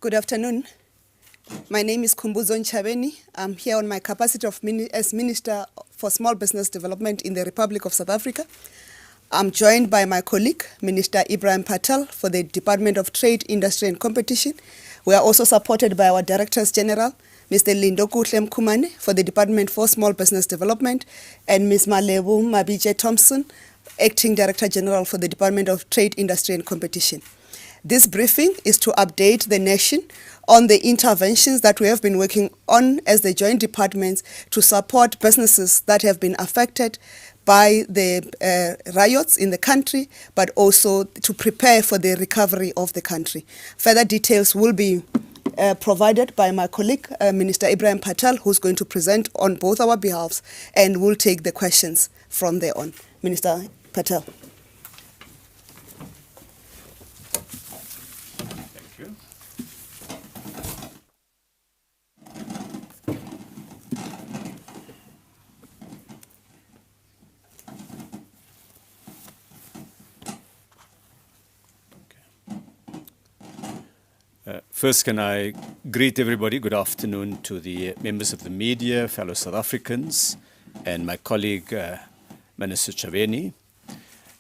Good afternoon. My name is Khumbuzo Nchabeni. I'm here on my capacity as Minister for Small Business Development in the Republic of South Africa. I'm joined by my colleague, Minister Ibrahim Patel, for the Department of Trade, Industry and Competition. We are also supported by our Directors General, Mr. Lindoku Mkhumane for the Department for Small Business Development, and Ms. Malebu Mabije Thompson, Acting Director General for the Department of Trade, Industry and Competition. This briefing is to update the nation on the interventions that we have been working on as the joint departments to support businesses that have been affected by the riots in the country, but also to prepare for the recovery of the country. Further details will be provided by my colleague, Minister Ibrahim Patel, who's going to present on both our behalves, and will take the questions from there on. Minister Patel. First, can I greet everybody? Good afternoon to the members of the media, fellow South Africans, and my colleague, Minister Chaveni.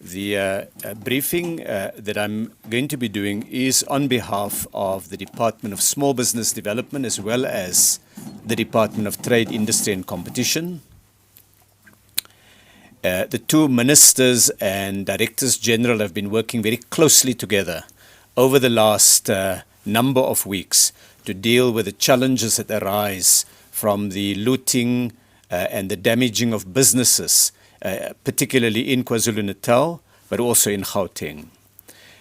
The briefing that I'm going to be doing is on behalf of the Department of Small Business Development as well as the Department of Trade, Industry and Competition. The two ministers and directors general have been working very closely together over the last number of weeks to deal with the challenges that arise from the looting and the damaging of businesses, particularly in KwaZulu-Natal, but also in Gauteng.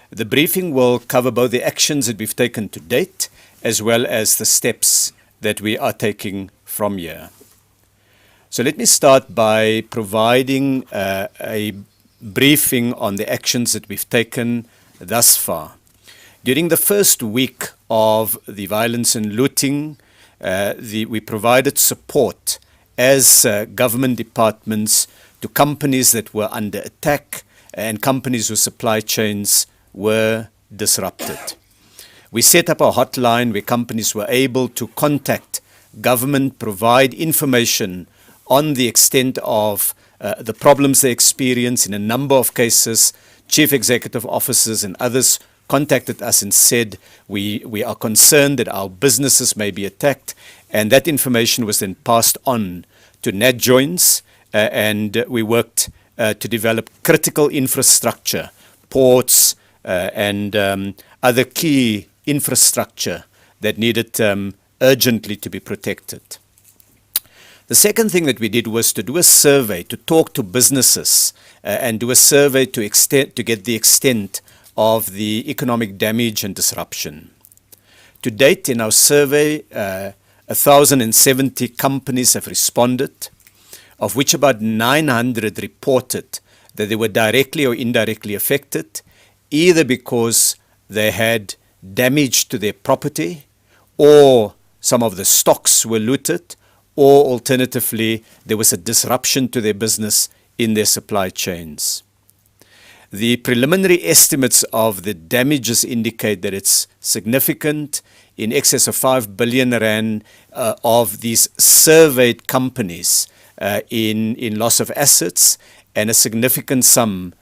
The briefing will cover both the actions that we've taken to date, as well as the steps that we are taking from here. So let me start by providing a briefing on the actions that we've taken thus far. During the first week of the violence and looting, we provided support as government departments to companies that were under attack and companies whose supply chains were disrupted. We set up a hotline where companies were able to contact government, provide information on the extent of the problems they experience. In a number of cases, chief executive officers and others contacted us and said, we are concerned that our businesses may be attacked, and that information was then passed on to NatJoins, and we worked to develop critical infrastructure, ports and other key infrastructure that needed urgently to be protected. The second thing that we did was to do a survey, to talk to businesses and do a survey to get the extent of the economic damage and disruption. To date, in our survey, 1,070 companies have responded, of which about 900 reported that they were directly or indirectly affected, either because they had damage to their property, or some of the stocks were looted, or alternatively, there was a disruption to their business in their supply chains. The preliminary estimates of the damages indicate that it's significant, in excess of 5 billion rand of these surveyed companies in loss of assets, and a significant sum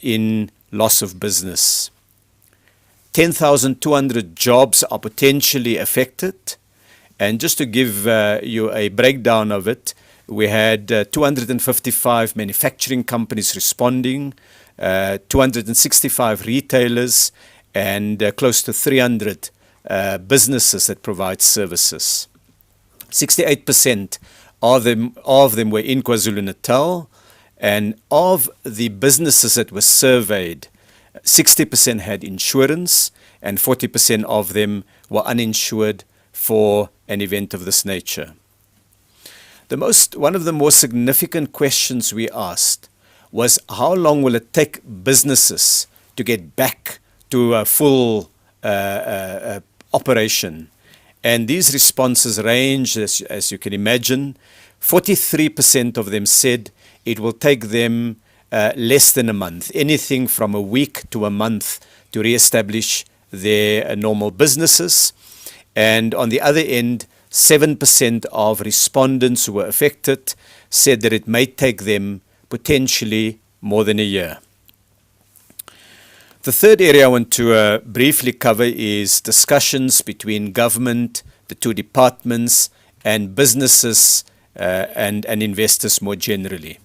in loss of business. 10,200 jobs are potentially affected, and just to give you a breakdown of it, we had 255 manufacturing companies responding, 265 retailers, and close to 300 businesses that provide services. 68% of them were in KwaZulu-Natal, and of the businesses that were surveyed, 60% had insurance, and 40% of them were uninsured for an event of this nature. One of the most significant questions we asked was, how long will it take businesses to get back to a full operation? And these responses range, as you can imagine. 43% of them said it will take them less than a month, anything from a week to a month, to re-establish their normal businesses. And on the other end, 7% of respondents who were affected said that it may take them potentially more than a year. The third area I want to briefly cover is discussions between government, the two departments, and businesses and investors more generally.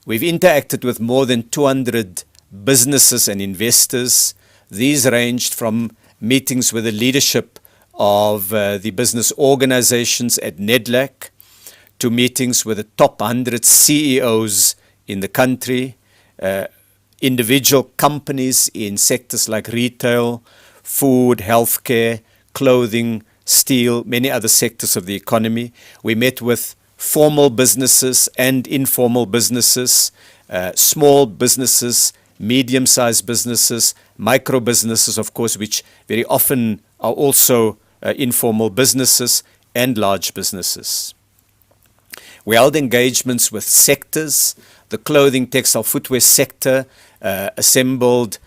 We've interacted with more than 200 businesses and investors. These ranged from meetings with the leadership of the business organizations at NEDLAC to meetings with the top 100 CEOs in the country, individual companies in sectors like retail, food, healthcare, clothing, steel, many other sectors of the economy. We met with formal businesses and informal businesses, small businesses, medium-sized businesses, micro businesses, of course, which very often are also informal businesses, and large businesses. We held engagements with sectors. The clothing, textile, footwear sector assembled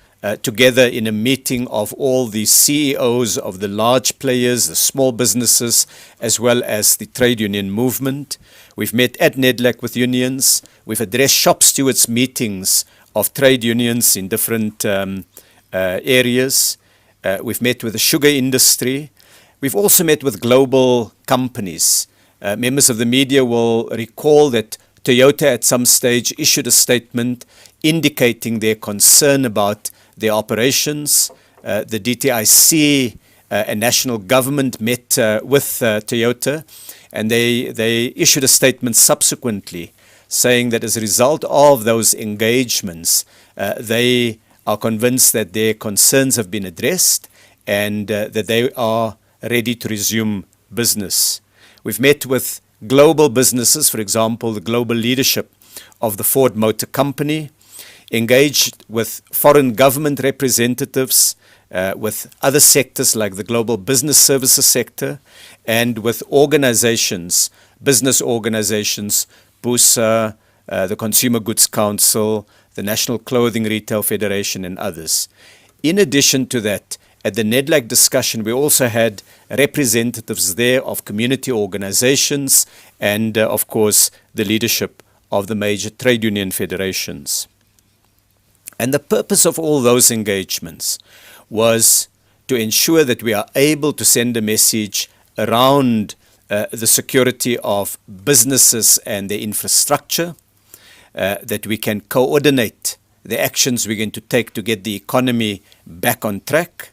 together in a meeting of all the CEOs of the large players, the small businesses, as well as the trade union movement. We've met at NEDLAC with unions. We've addressed shop stewards meetings of trade unions in different areas. We've met with the sugar industry. We've also met with global companies. Members of the media will recall that Toyota at some stage issued a statement indicating their concern about their operations. The DTIC and national government met with Toyota, and they issued a statement subsequently saying that as a result of those engagements, they are convinced that their concerns have been addressed and that they are ready to resume business. We've met with global businesses, for example, the global leadership of the Ford Motor Company, engaged with foreign government representatives, with other sectors like the global business services sector, and with organizations, business organizations, BUSA, the Consumer Goods Council, the National Clothing Retail Federation, and others. In addition to that, at the NEDLAC discussion, we also had representatives there of community organizations and, of course, the leadership of the major trade union federations. And the purpose of all those engagements was to ensure that we are able to send a message around the security of businesses and their infrastructure, that we can coordinate the actions we're going to take to get the economy back on track.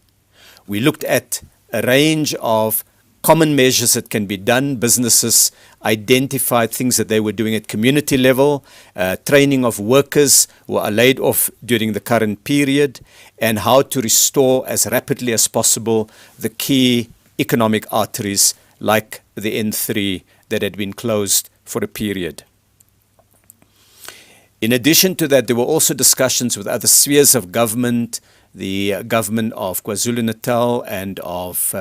We looked at a range of common measures that can be done. Businesses identified things that they were doing at community level, training of workers who are laid off during the current period, and how to restore as rapidly as possible the key economic arteries like the N3 that had been closed for a period. In addition to that, there were also discussions with other spheres of government, the government of KwaZulu-Natal and of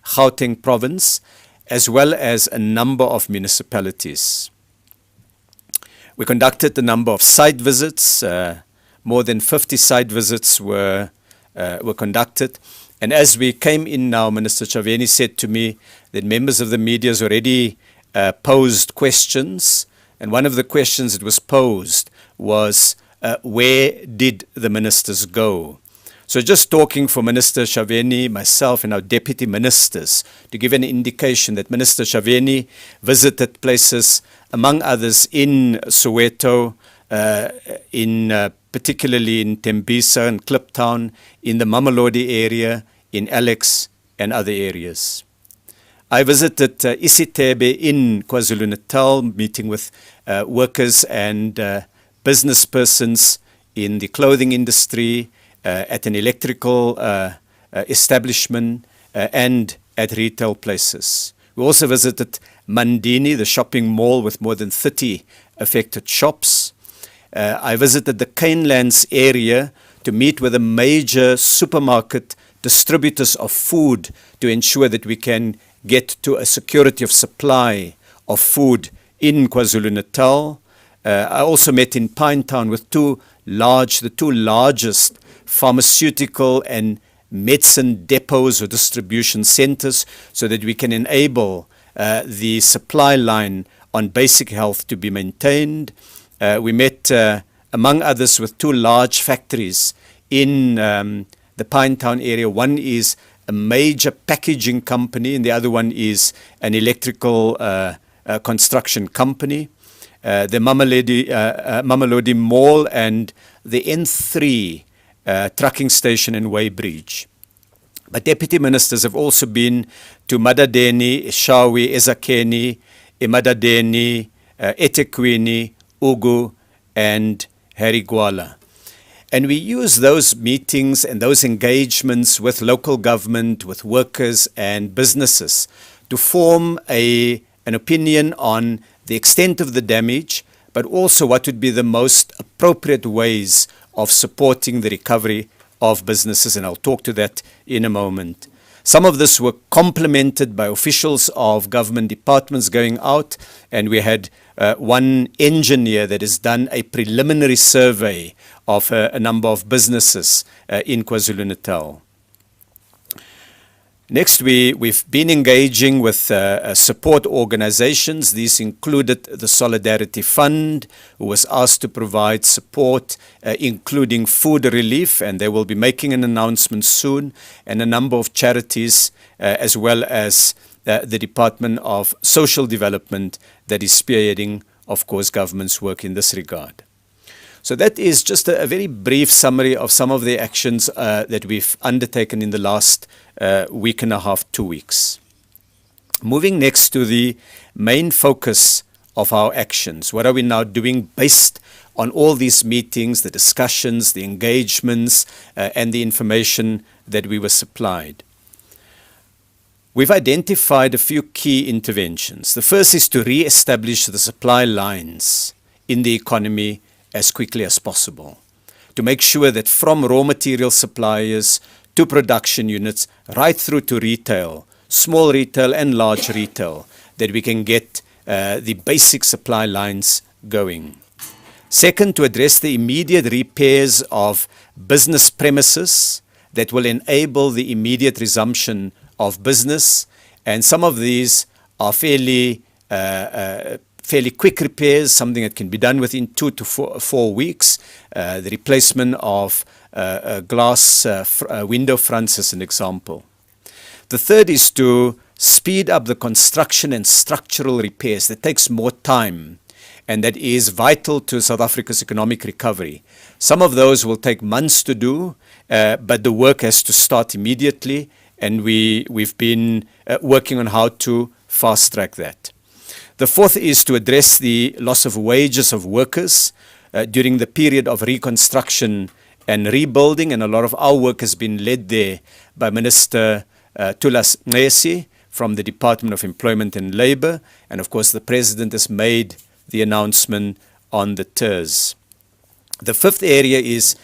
Gauteng province, as well as a number of municipalities. We conducted a number of site visits. More than 50 site visits were conducted. And as we came in now, Minister Chaveni said to me that members of the media has already posed questions. And one of the questions that was posed was, where did the ministers go? So just talking for Minister Chaveni, myself and our deputy ministers, to give an indication that Minister Chaveni visited places, among others, in Soweto, particularly in Tembisa and Kliptown, in the Mamelodi area, in Alex and other areas. I visited Isitebe in KwaZulu-Natal, meeting with workers and business persons in the clothing industry, at an electrical establishment, and at retail places. We also visited Mandini, the shopping mall with more than 30 affected shops. I visited the Canelands area to meet with the major supermarket distributors of food to ensure that we can get to a security of supply of food in KwaZulu-Natal. I also met in Pinetown with the two largest pharmaceutical and medicine depots or distribution centers so that we can enable the supply line on basic health to be maintained. We met, among others, with two large factories in the Pinetown area. One is a major packaging company and the other one is an electrical construction company. The Mamelodi Mall and the N3 trucking station in Weybridge. But deputy ministers have also been to Madadeni, Eshawi, Ezakeni, Emadadeni, eThekwini, Ugu, and Harigwala. And we use those meetings and those engagements with local government, with workers and businesses to form an opinion on the extent of the damage, but also what would be the most appropriate ways of supporting the recovery of businesses, and I'll talk to that in a moment. Some of this were complemented by officials of government departments going out, and we had one engineer that has done a preliminary survey of a number of businesses in KwaZulu-Natal. Next, we've been engaging with support organizations. These included the Solidarity Fund, who was asked to provide support, including food relief, and they will be making an announcement soon, and a number of charities, as well as the Department of Social Development that is spearheading, of course, government's work in this regard. So that is just a very brief summary of some of the actions that we've undertaken in the last week and a half, 2 weeks. Moving next to the main focus of our actions. What are we now doing based on all these meetings, the discussions, the engagements, and the information that we were supplied? We've identified a few key interventions. The first is to re-establish the supply lines in the economy as quickly as possible, to make sure that from raw material suppliers to production units, right through to retail, small retail and large retail, that we can get the basic supply lines going. Second, to address the immediate repairs of business premises that will enable the immediate resumption of business, and some of these are fairly quick repairs, something that can be done within 2 to 4 weeks. The replacement of glass window fronts as an example. The third is to speed up the construction and structural repairs. That takes more time, and that is vital to South Africa's economic recovery. Some of those will take months to do, but the work has to start immediately, and we've been working on how to fast-track that. The fourth is to address the loss of wages of workers during the period of reconstruction and rebuilding, and a lot of our work has been led there by Minister Tulas Ngesi from the Department of Employment and Labour, and of course the President has made the announcement on the TERS. The fifth area is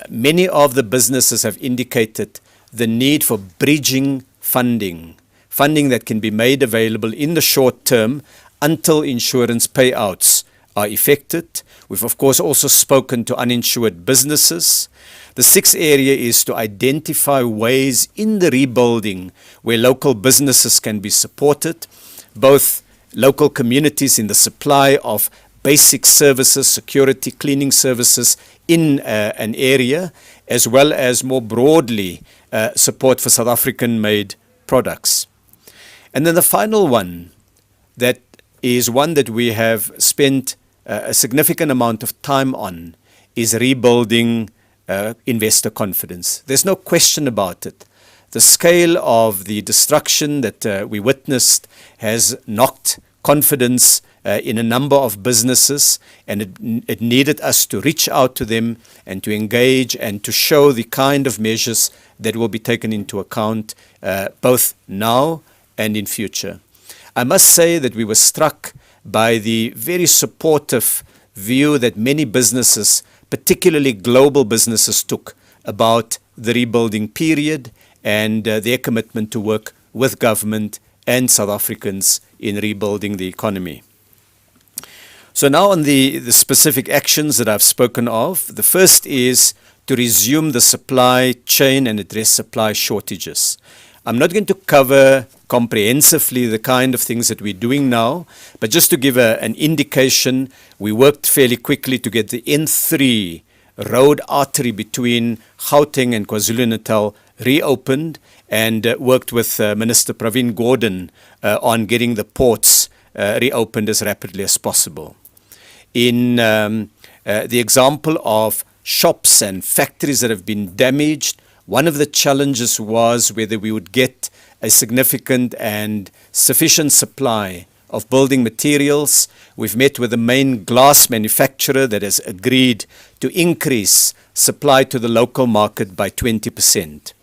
many of the businesses have indicated the need for bridging funding that can be made available in the short term until insurance payouts are effected. We've of course also spoken to uninsured businesses. The sixth area is to identify ways in the rebuilding where local businesses can be supported, both local communities in the supply of basic services, security, cleaning services in an area, as well as more broadly support for South African-made products. And then the final one, that is one that we have spent a significant amount of time on, is rebuilding investor confidence. There's no question about it. The scale of the destruction that we witnessed has knocked confidence in a number of businesses, and it needed us to reach out to them and to engage and to show the kind of measures that will be taken into account both now and in future. I must say that we were struck by the very supportive view that many businesses, particularly global businesses, took about the rebuilding period and their commitment to work with government and South Africans in rebuilding the economy. So now on the specific actions that I've spoken of, the first is to resume the supply chain and address supply shortages. I'm not going to cover comprehensively the kind of things that we're doing now, but just to give an indication, we worked fairly quickly to get the N3 road artery between Gauteng and KwaZulu-Natal reopened, and worked with Minister Pravin Gordhan on getting the ports reopened as rapidly as possible. In the example of shops and factories that have been damaged, one of the challenges was whether we would get a significant and sufficient supply of building materials. We've met with the main glass manufacturer that has agreed to increase supply to the local market by 20%.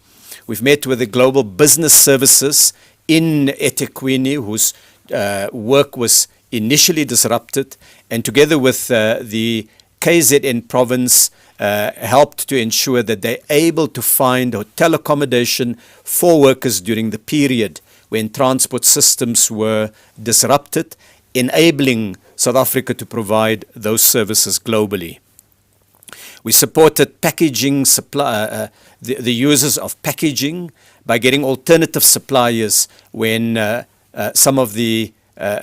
We've met with the global business services in eThekwini, whose work was initially disrupted, and together with the KZN province helped to ensure that they're able to find hotel accommodation for workers during the period when transport systems were disrupted, enabling South Africa to provide those services globally. We supported packaging supply, the users of packaging by getting alternative suppliers when some of the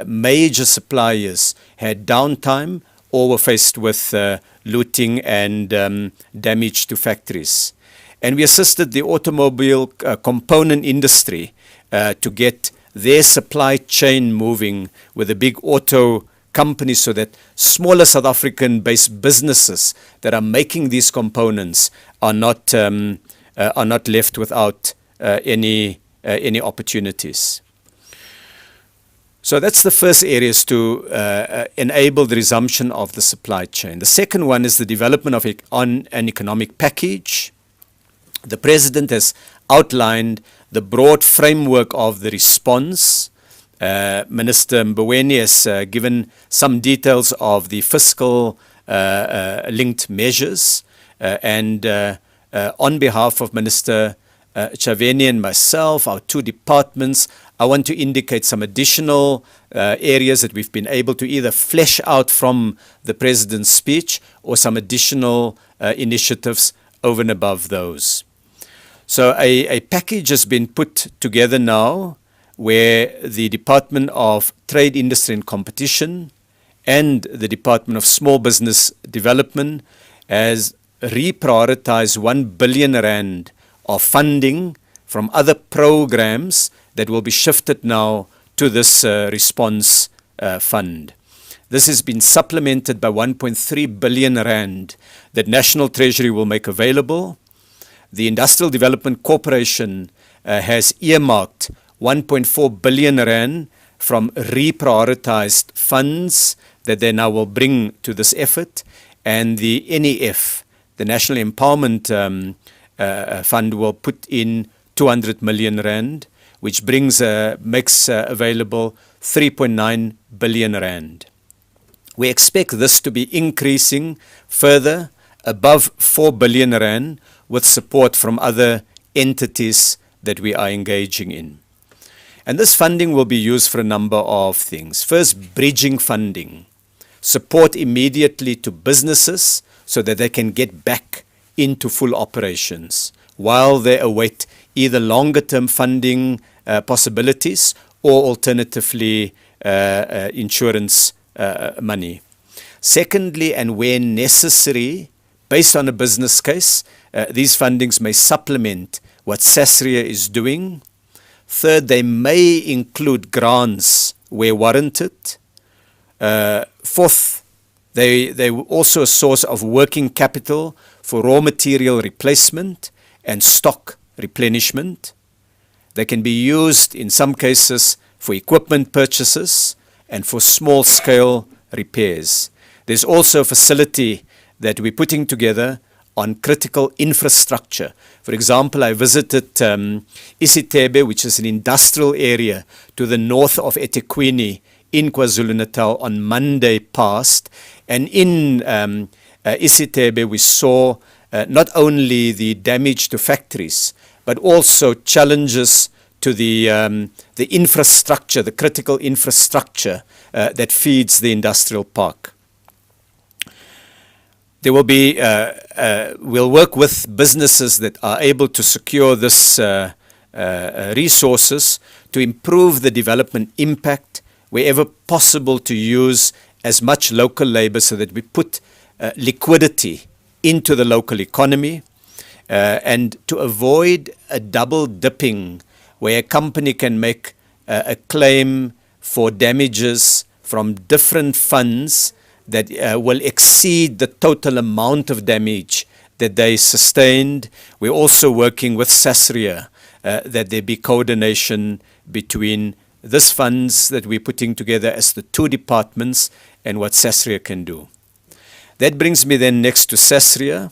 major suppliers had downtime or were faced with looting and damage to factories. And we assisted the automobile component industry to get their supply chain moving with the big auto companies so that smaller South African-based businesses that are making these components are not left without any opportunities. So that's the first areas to enable the resumption of the supply chain. The second one is the development of an economic package. The President has outlined the broad framework of the response. Minister Mboweni has given some details of the fiscal linked measures, and on behalf of Minister Chaveni and myself, our two departments, I want to indicate some additional areas that we've been able to either flesh out from the President's speech or some additional initiatives over and above those. So a package has been put together now where the Department of Trade, Industry and Competition and the Department of Small Business Development has reprioritized 1 billion rand of funding from other programs that will be shifted now to this response fund. This has been supplemented by 1.3 billion rand that National Treasury will make available. The Industrial Development Corporation has earmarked 1.4 billion rand from reprioritized funds that they now will bring to this effort, and the NEF, the National Empowerment Fund, will put in 200 million rand, which makes available 3.9 billion rand. We expect this to be increasing further above 4 billion rand with support from other entities that we are engaging in. And this funding will be used for a number of things. First, bridging funding. Support immediately to businesses so that they can get back into full operations while they await either longer-term funding possibilities or alternatively insurance money. Secondly, and where necessary, based on a business case, these fundings may supplement what SASRIA is doing. Third, they may include grants where warranted. Fourth, they also a source of working capital for raw material replacement and stock replenishment. They can be used in some cases for equipment purchases and for small-scale repairs. There's also a facility that we're putting together on critical infrastructure. For example, I visited Isitebe, which is an industrial area to the north of eThekwini in KwaZulu-Natal on Monday past. And in Isitebe, we saw not only the damage to factories, but also challenges to the infrastructure, the critical infrastructure that feeds the industrial park. There will be, we'll work with businesses that are able to secure this resources to improve the development impact wherever possible, to use as much local labor so that we put liquidity into the local economy, and to avoid a double dipping where a company can make a claim for damages from different funds that will exceed the total amount of damage that they sustained. We're also working with SASRIA that there be coordination between this funds that we're putting together as the two departments and what SASRIA can do. That brings me then next to SASRIA.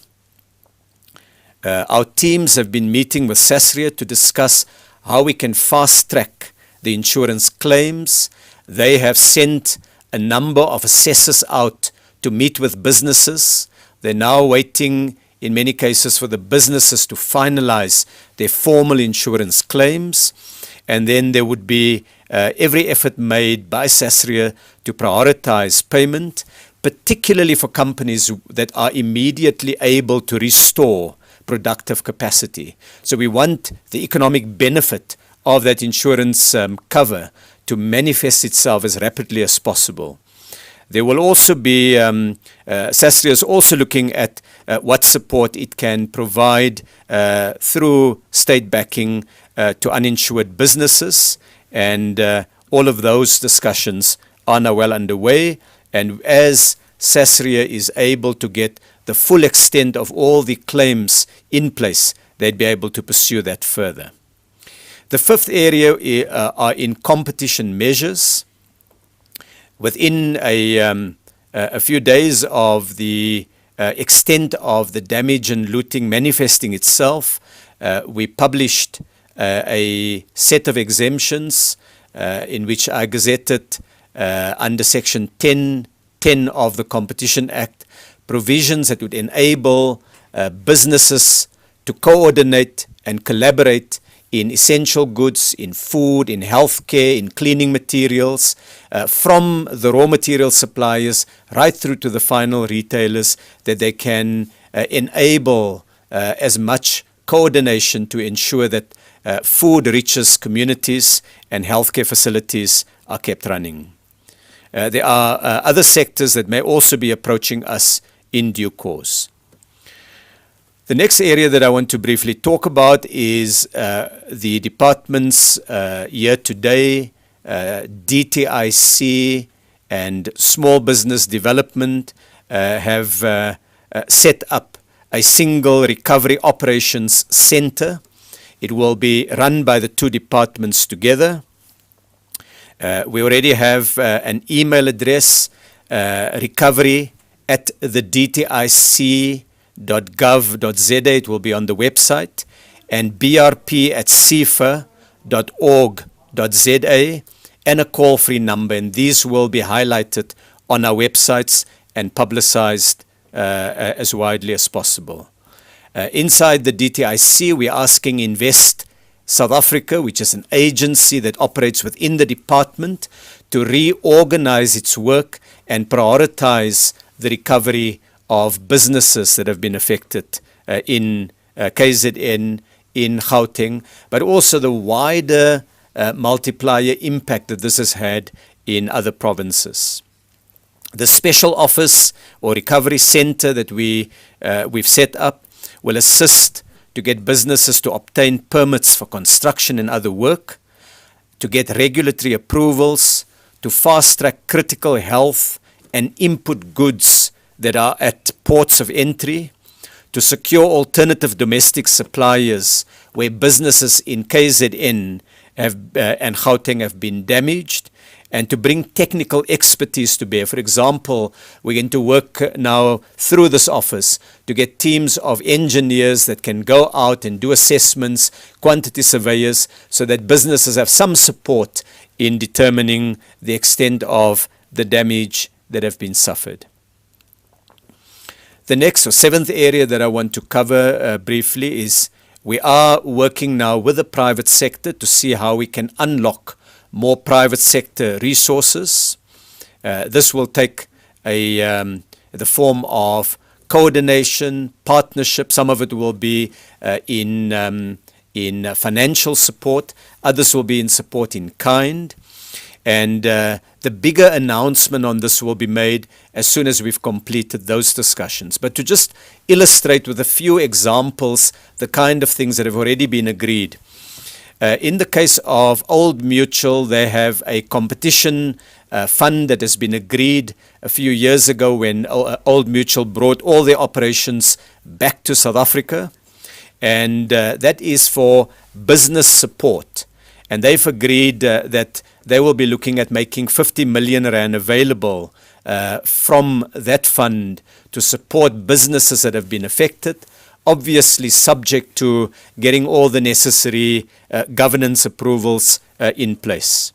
Our teams have been meeting with SASRIA to discuss how we can fast track the insurance claims. They have sent a number of assessors out to meet with businesses. They're now waiting, in many cases, for the businesses to finalize their formal insurance claims. And then there would be every effort made by SASRIA to prioritize payment, particularly for companies that are immediately able to restore productive capacity. So we want the economic benefit of that insurance cover to manifest itself as rapidly as possible. There will also be, SASRIA is also looking at what support it can provide through state backing to uninsured businesses, and all of those discussions are now well underway. And as SASRIA is able to get the full extent of all the claims in place, they'd be able to pursue that further. The fifth area are in competition measures. Within a few days of the extent of the damage and looting manifesting itself, we published a set of exemptions in which I gazetted under Section 10 of the Competition Act, provisions that would enable businesses to coordinate and collaborate in essential goods, in food, in healthcare, in cleaning materials, from the raw material suppliers right through to the final retailers, that they can enable as much coordination to ensure that food reaches communities and healthcare facilities are kept running. There are other sectors that may also be approaching us in due course. The next area that I want to briefly talk about is the departments here today, DTIC and Small Business Development have set up a single recovery operations center. It will be run by the two departments together. We already have an email address, recovery@thedtic.gov.za. It will be on the website, and brp@cifa.org.za, and a call-free number. And these will be highlighted on our websites and publicized as widely as possible. Inside the DTIC, we're asking Invest South Africa, which is an agency that operates within the department, to reorganize its work and prioritize the recovery of businesses that have been affected in KZN, in Gauteng, but also the wider multiplier impact that this has had in other provinces. The special office or recovery center that we've set up will assist to get businesses to obtain permits for construction and other work, to get regulatory approvals, to fast-track critical health and input goods that are at ports of entry, to secure alternative domestic suppliers where businesses in KZN and Gauteng have been damaged, and to bring technical expertise to bear. For example, we're going to work now through this office to get teams of engineers that can go out and do assessments, quantity surveyors, so that businesses have some support in determining the extent of the damage that have been suffered. The next or seventh area that I want to cover briefly is we are working now with the private sector to see how we can unlock more private sector resources. This will take the form of coordination, partnership. Some of it will be in financial support. Others will be in support in kind. And the bigger announcement on this will be made as soon as we've completed those discussions. But to just illustrate with a few examples the kind of things that have already been agreed. In the case of Old Mutual, they have a competition fund that has been agreed a few years ago when Old Mutual brought all their operations back to South Africa. And that is for business support. And they've agreed that they will be looking at making 50 million rand available from that fund to support businesses that have been affected, obviously subject to getting all the necessary governance approvals in place.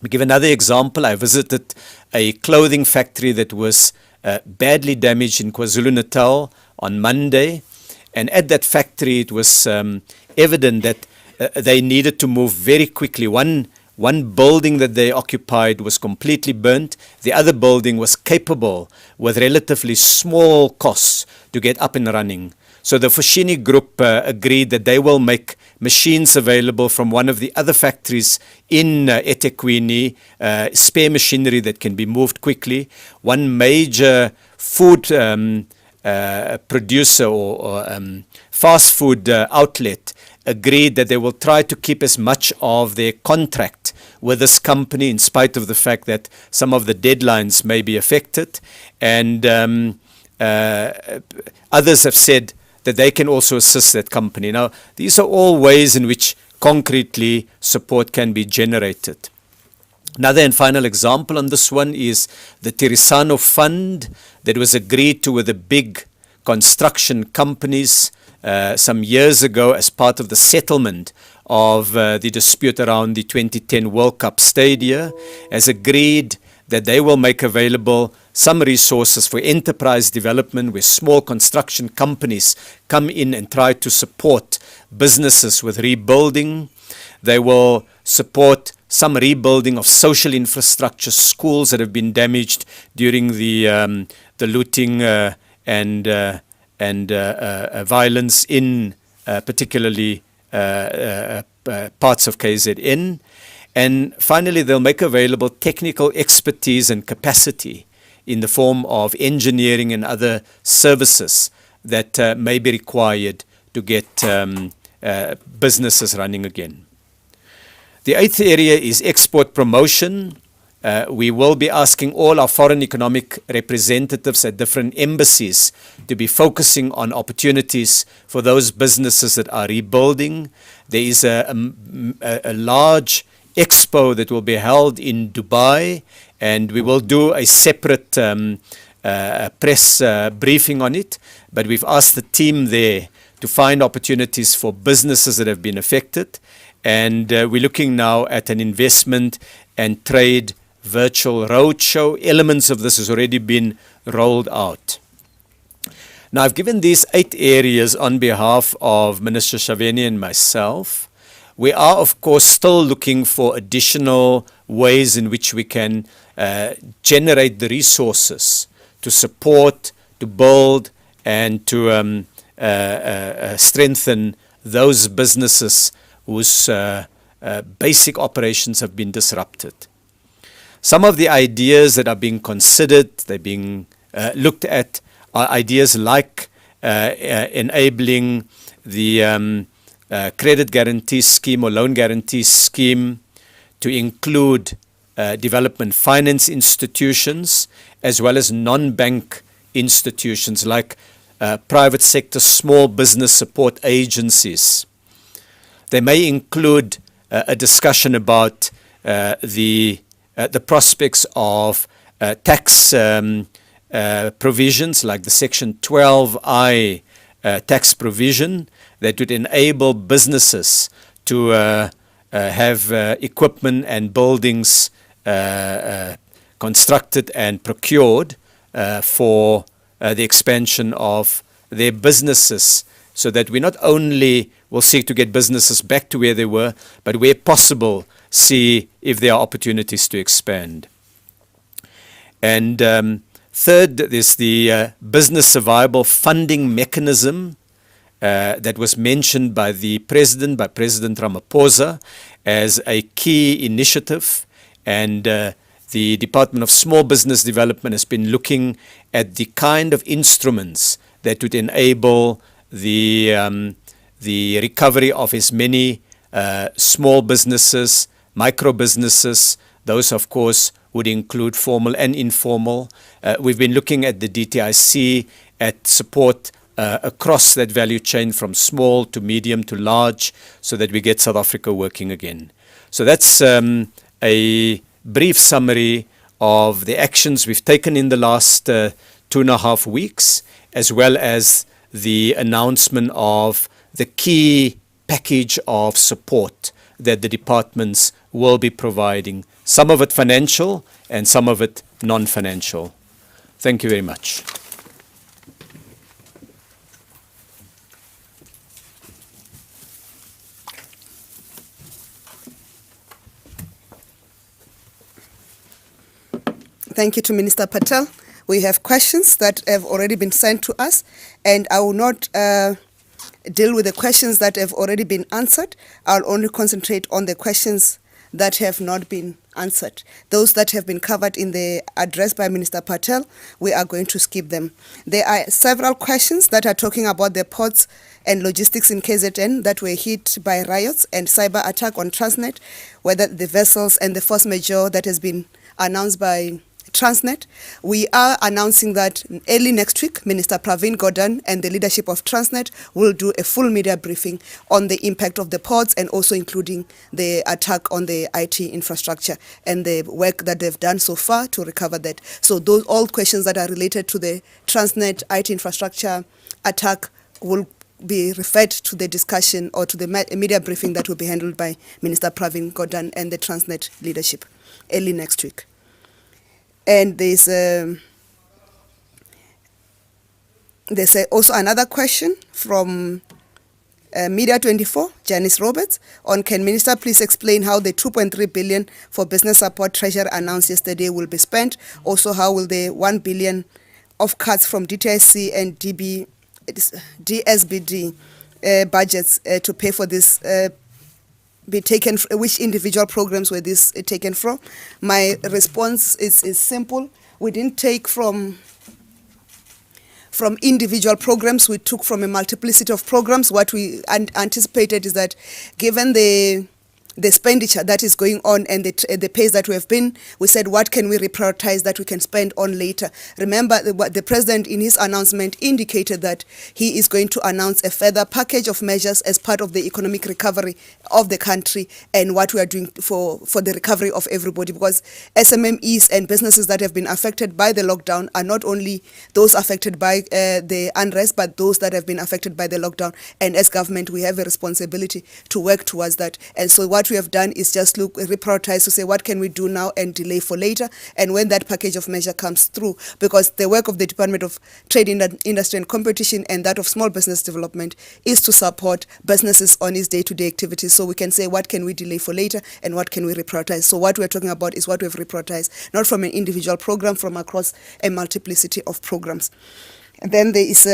To give another example, I visited a clothing factory that was badly damaged in KwaZulu-Natal on Monday. And at that factory, it was evident that they needed to move very quickly. One building that they occupied was completely burnt. The other building was capable with relatively small costs to get up and running. So the Foschini Group agreed that they will make machines available from one of the other factories in eThekwini, spare machinery that can be moved quickly. One major food producer or fast food outlet agreed that they will try to keep as much of their contract with this company in spite of the fact that some of the deadlines may be affected. And others have said that they can also assist that company. Now, these are all ways in which concretely support can be generated. Another and final example on this one is the Tirisano Fund that was agreed to with the big construction companies some years ago as part of the settlement of the dispute around the 2010 World Cup Stadia, has agreed that they will make available some resources for enterprise development where small construction companies come in and try to support businesses with rebuilding. They will support some rebuilding of social infrastructure, schools that have been damaged during the looting and violence in particularly parts of KZN. And finally, they'll make available technical expertise and capacity in the form of engineering and other services that may be required to get businesses running again. The eighth area is export promotion. We will be asking all our foreign economic representatives at different embassies to be focusing on opportunities for those businesses that are rebuilding. There is a large expo that will be held in Dubai, and we will do a separate press briefing on it. But we've asked the team there to find opportunities for businesses that have been affected. And we're looking now at an investment and trade virtual roadshow. Elements of this has already been rolled out. Now, I've given these 8 areas on behalf of Minister Shaveni and myself. We are, of course, still looking for additional ways in which we can generate the resources to support, to build, and to strengthen those businesses whose basic operations have been disrupted. Some of the ideas that are being considered, they're being looked at, are ideas like enabling the credit guarantee scheme or loan guarantee scheme to include development finance institutions as well as non-bank institutions like private sector small business support agencies. They may include a discussion about the prospects of tax provisions like the Section 12I tax provision that would enable businesses to have equipment and buildings constructed and procured for the expansion of their businesses, so that we not only will seek to get businesses back to where they were, but where possible, see if there are opportunities to expand. And Third, there's the business survival funding mechanism that was mentioned by the President, by President Ramaphosa, as a key initiative. And the Department of Small Business Development has been looking at the kind of instruments that would enable the recovery of as many small businesses, micro businesses. Those, of course, would include formal and informal. We've been looking at the DTIC at support across that value chain from small to medium to large so that we get South Africa working again. So that's a brief summary of the actions we've taken in the last 2.5 weeks, as well as the announcement of the key package of support that the departments will be providing, some of it financial and some of it non-financial. Thank you very much. Thank you to Minister Patel. We have questions that have already been sent to us, and I will not deal with the questions that have already been answered. I'll only concentrate on the questions that have not been answered. Those that have been covered in the address by Minister Patel, we are going to skip them. There are several questions that are talking about the ports and logistics in KZN that were hit by riots and cyber attack on Transnet, whether the vessels and the force majeure that has been announced by Transnet. We are announcing that early next week, Minister Pravin Gordhan and the leadership of Transnet will do a full media briefing on the impact of the ports and also including the attack on the IT infrastructure and the work that they've done so far to recover that. So those all questions that are related to the Transnet IT infrastructure attack will be referred to the discussion or to the media briefing that will be handled by Minister Pravin Gordhan and the Transnet leadership early next week. And there's also another question from Media 24, Janice Roberts, on can Minister please explain how the 2.3 billion for business support Treasury announced yesterday will be spent? Also, how will the 1 billion of cuts from DTIC and DSBD budgets to pay for this be taken, which individual programs were this taken from? My response is simple. We didn't take from individual programs, we took from a multiplicity of programs. What we anticipated is that given the expenditure that is going on and the pace that we have been, we said, what can we reprioritize that we can spend on later? Remember, the President in his announcement indicated that he is going to announce a further package of measures as part of the economic recovery of the country and what we are doing for the recovery of everybody, because SMMEs and businesses that have been affected by the lockdown are not only those affected by the unrest, but those that have been affected by the lockdown. And as government, we have a responsibility to work towards that. And so what we have done is just reprioritize to say what can we do now and delay for later, and when that package of measure comes through, because the work of the Department of Trade, Industry and Competition and that of Small Business Development is to support businesses on its day-to-day activities. So we can say what can we delay for later and what can we reprioritize. So what we're talking about is what we've reprioritized, not from an individual program, from across a multiplicity of programs. And then there is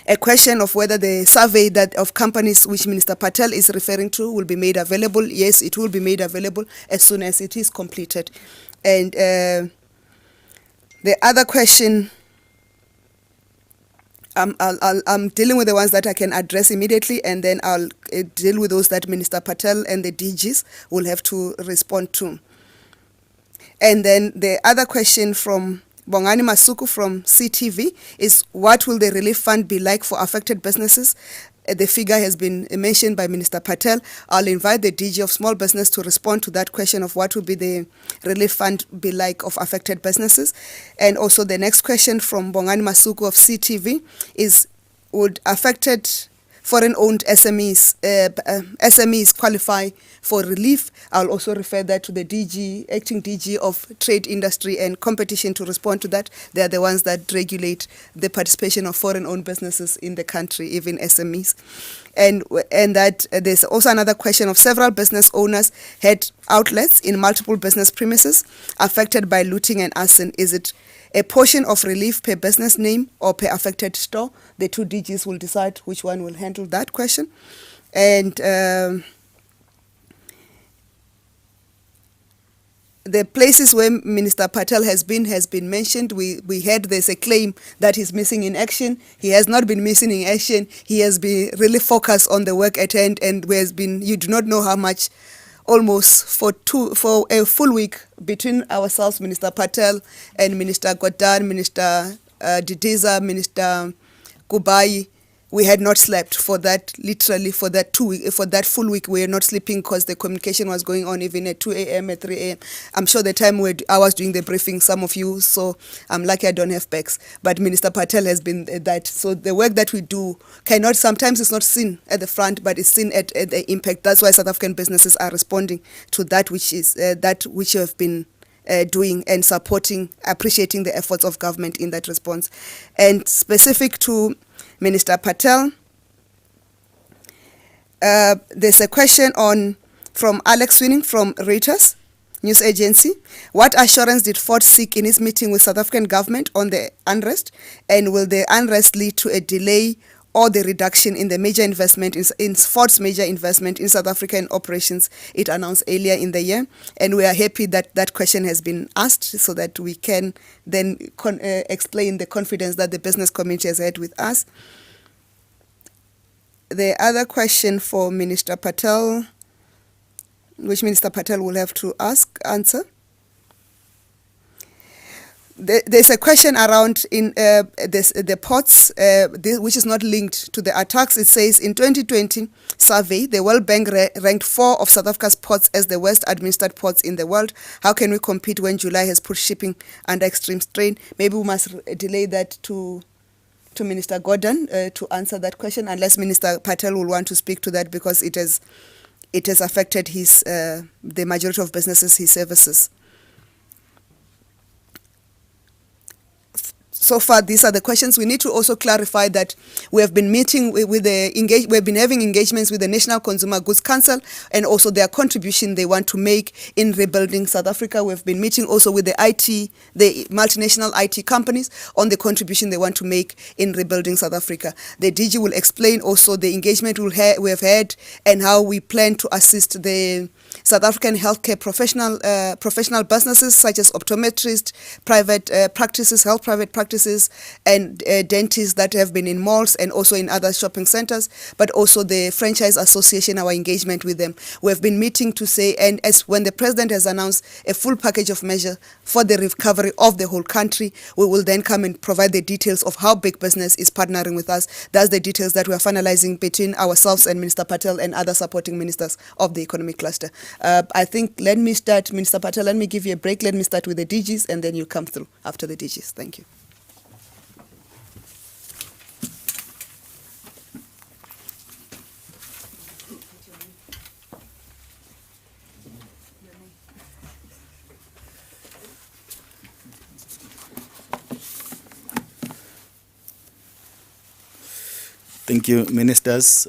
a question of whether the survey that of companies which Minister Patel is referring to will be made available. Yes, it will be made available as soon as it is completed. And the other question, I'm dealing with the ones that I can address immediately, and then I'll deal with those that Minister Patel and the DGs will have to respond to. And then the other question from Bongani Masuku from CTV is, what will the relief fund be like for affected businesses? The figure has been mentioned by Minister Patel. I'll invite the DG of Small Business to respond to that question of what will be the relief fund be like of affected businesses. And also the next question from Bongani Masuku of CTV is, would affected foreign-owned SMEs qualify for relief? I'll also refer that to the DG, acting DG of Trade, Industry and Competition to respond to that. They are the ones that regulate the participation of foreign-owned businesses in the country, even SMEs. and that there's also another question of several business owners had outlets in multiple business premises affected by looting and arson. Is it a portion of relief per business name or per affected store? The two DGs will decide which one will handle that question. And the places where Minister Patel has been mentioned. We heard there's a claim that he's missing in action. He has not been missing in action. He has been really focused on the work at hand, and you do not know how much, almost for a full week between ourselves, Minister Patel and Minister Godan, Minister Didiza, Minister Kubai. We had not slept for that, literally for that full week. We were not sleeping because the communication was going on even at 2 a.m., at 3 a.m. I'm sure the time I was doing the briefing, some of you, so I'm lucky I don't have bags. But Minister Patel has been that. So the work that we do sometimes it's not seen at the front, but it's seen at the impact. That's why South African businesses are responding to that which you have been doing and supporting, appreciating the efforts of government in that response. And specific to Minister Patel, there's a question from Alex Winning from Reuters News Agency. What assurance did Ford seek in his meeting with South African government on the unrest, and will the unrest lead to a delay or the reduction in the major investment in Ford's major investment in South African operations it announced earlier in the year? And we are happy that that question has been asked so that we can then explain the confidence that the business community has had with us. The other question for Minister Patel, which Minister Patel will have to answer. There's a question around in the ports, which is not linked to the attacks. It says, in 2020 survey, the World Bank ranked 4 of South Africa's ports as the worst administered ports in the world. How can we compete when July has put shipping under extreme strain? Maybe we must delay that to Minister Gordon to answer that question, unless Minister Patel will want to speak to that, because it has affected the majority of businesses he services. So far, these are the questions. We need to also clarify that we have been meeting with we've been having engagements with the National Consumer Goods Council and also their contribution they want to make in rebuilding South Africa. We've been meeting also with the multinational IT companies on the contribution they want to make in rebuilding South Africa. The DG will explain also the engagement we have had and how we plan to assist the South African healthcare professional businesses such as optometrists, private practices, health private practices, and dentists that have been in malls and also in other shopping centers, but also the Franchise Association, our engagement with them. We have been meeting to say, and as when the President has announced a full package of measures for the recovery of the whole country, we will then come and provide the details of how big business is partnering with us. That's the details that we are finalizing between ourselves and Minister Patel and other supporting ministers of the economic cluster. I think, let me start, Minister Patel, let me give you a break. Let me start with the DGs and then you come through after the DGs. Thank you. Thank you, Ministers.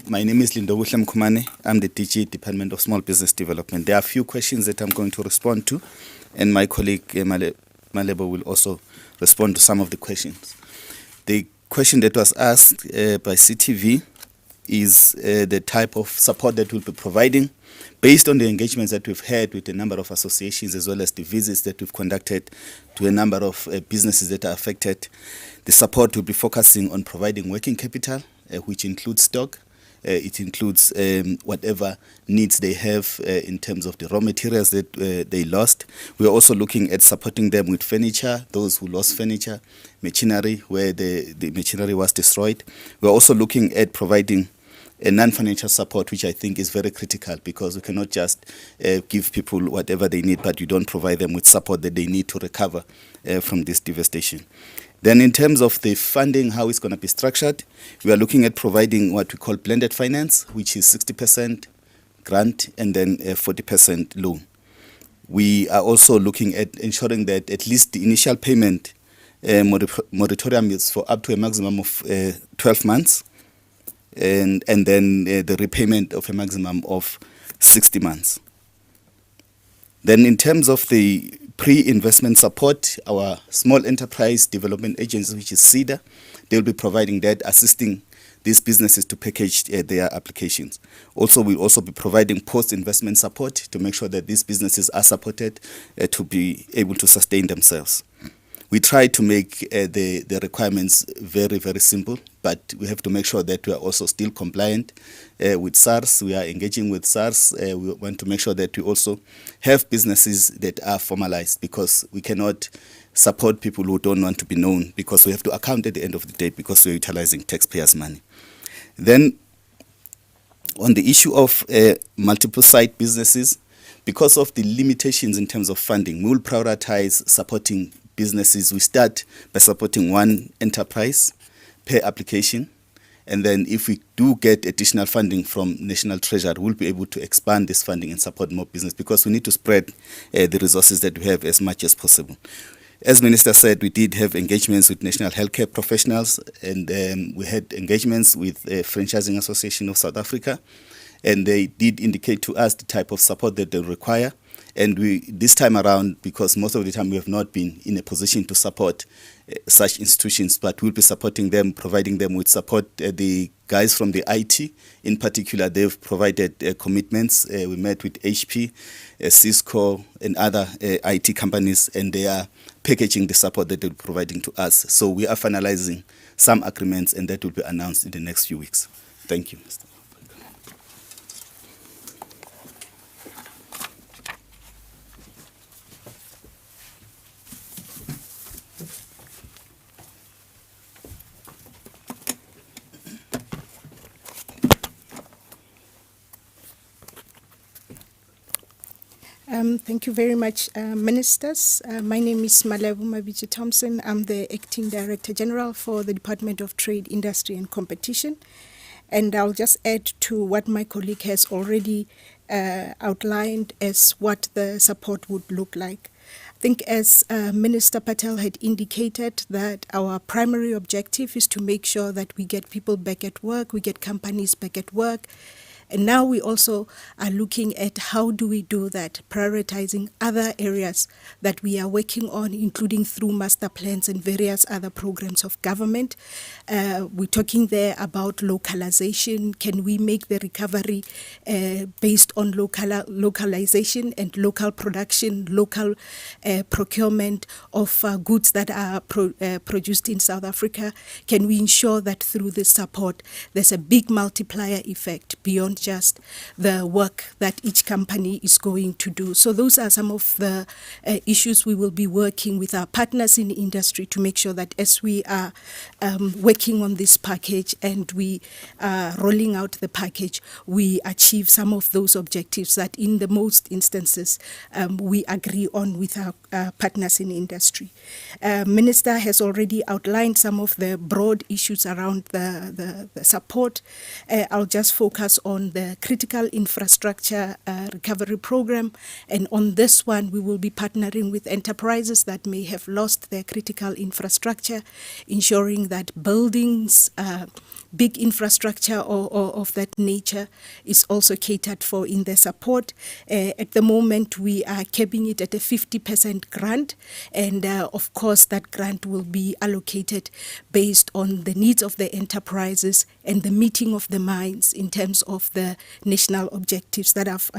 My name is Lindo Mkhumane. I'm the DG, Department of Small Business Development. There are a few questions that I'm going to respond to, and my colleague Malebo will also respond to some of the questions. The question that was asked by CTV is the type of support that we'll be providing based on the engagements that we've had with a number of associations, as well as the visits that we've conducted to a number of businesses that are affected. The support will be focusing on providing working capital, which includes stock. It includes whatever needs they have in terms of the raw materials that they lost. We're also looking at supporting them with furniture, those who lost furniture, machinery, where the machinery was destroyed. We're also looking at providing a non-financial support, which I think is very critical, because we cannot just give people whatever they need, but you don't provide them with support that they need to recover from this devastation. Then in terms of the funding, how it's going to be structured, we are looking at providing what we call blended finance, which is 60% grant and then 40% loan. We are also looking at ensuring that at least the initial payment moratorium is for up to a maximum of 12 months. and then the repayment of a maximum of 60 months. Then in terms of the pre-investment support, our Small Enterprise Development Agency, which is SEDA, they will be providing that, assisting these businesses to package their applications. Also, we'll also be providing post-investment support to make sure that these businesses are supported to be able to sustain themselves. We try to make the requirements very, very simple, but we have to make sure that we are also still compliant with SARS. We are engaging with SARS. We want to make sure that we also have businesses that are formalized, because we cannot support people who don't want to be known, because we have to account at the end of the day, because we're utilizing taxpayers' money. Then on the issue of multiple site businesses, because of the limitations in terms of funding, we will prioritize supporting businesses. We start by supporting one enterprise per application, and then if we do get additional funding from National Treasury, we'll be able to expand this funding and support more business, because we need to spread the resources that we have as much as possible. As Minister said, we did have engagements with national healthcare professionals, and we had engagements with Franchising Association of South Africa, and they did indicate to us the type of support that they require. And we, this time around, because most of the time we have not been in a position to support such institutions, but we'll be supporting them, providing them with support. The guys from the IT, in particular, they've provided commitments. We met with HP, Cisco, and other IT companies, and they are packaging the support that they're providing to us. So we are finalizing some agreements, and that will be announced in the next few weeks. Thank you, Mr. Thank you very much, Ministers. My name is Malebo Mabiji Thompson. I'm the Acting Director General for the Department of Trade, Industry and Competition. And I'll just add to what my colleague has already outlined as what the support would look like. I think as Minister Patel had indicated, that our primary objective is to make sure that we get people back at work, we get companies back at work. And now we also are looking at how do we do that, prioritizing other areas that we are working on, including through master plans and various other programs of government. We're talking there about localization. Can we make the recovery based on localization and local production, local procurement of goods that are produced in South Africa? Can we ensure that through this support, there's a big multiplier effect beyond just the work that each company is going to do? So those are some of the issues we will be working with our partners in the industry to make sure that as we are working on this package and we are rolling out the package, we achieve some of those objectives that in the most instances we agree on with our partners in the industry. Minister has already outlined some of the broad issues around the support. I'll just focus on the critical infrastructure recovery program, and on this one we will be partnering with enterprises that may have lost their critical infrastructure, ensuring that buildings, big infrastructure or of that nature is also catered for in the support. At the moment we are capping it at a 50% grant, and of course that grant will be allocated based on the needs of the enterprises and the meeting of the minds in terms of the national objectives that I've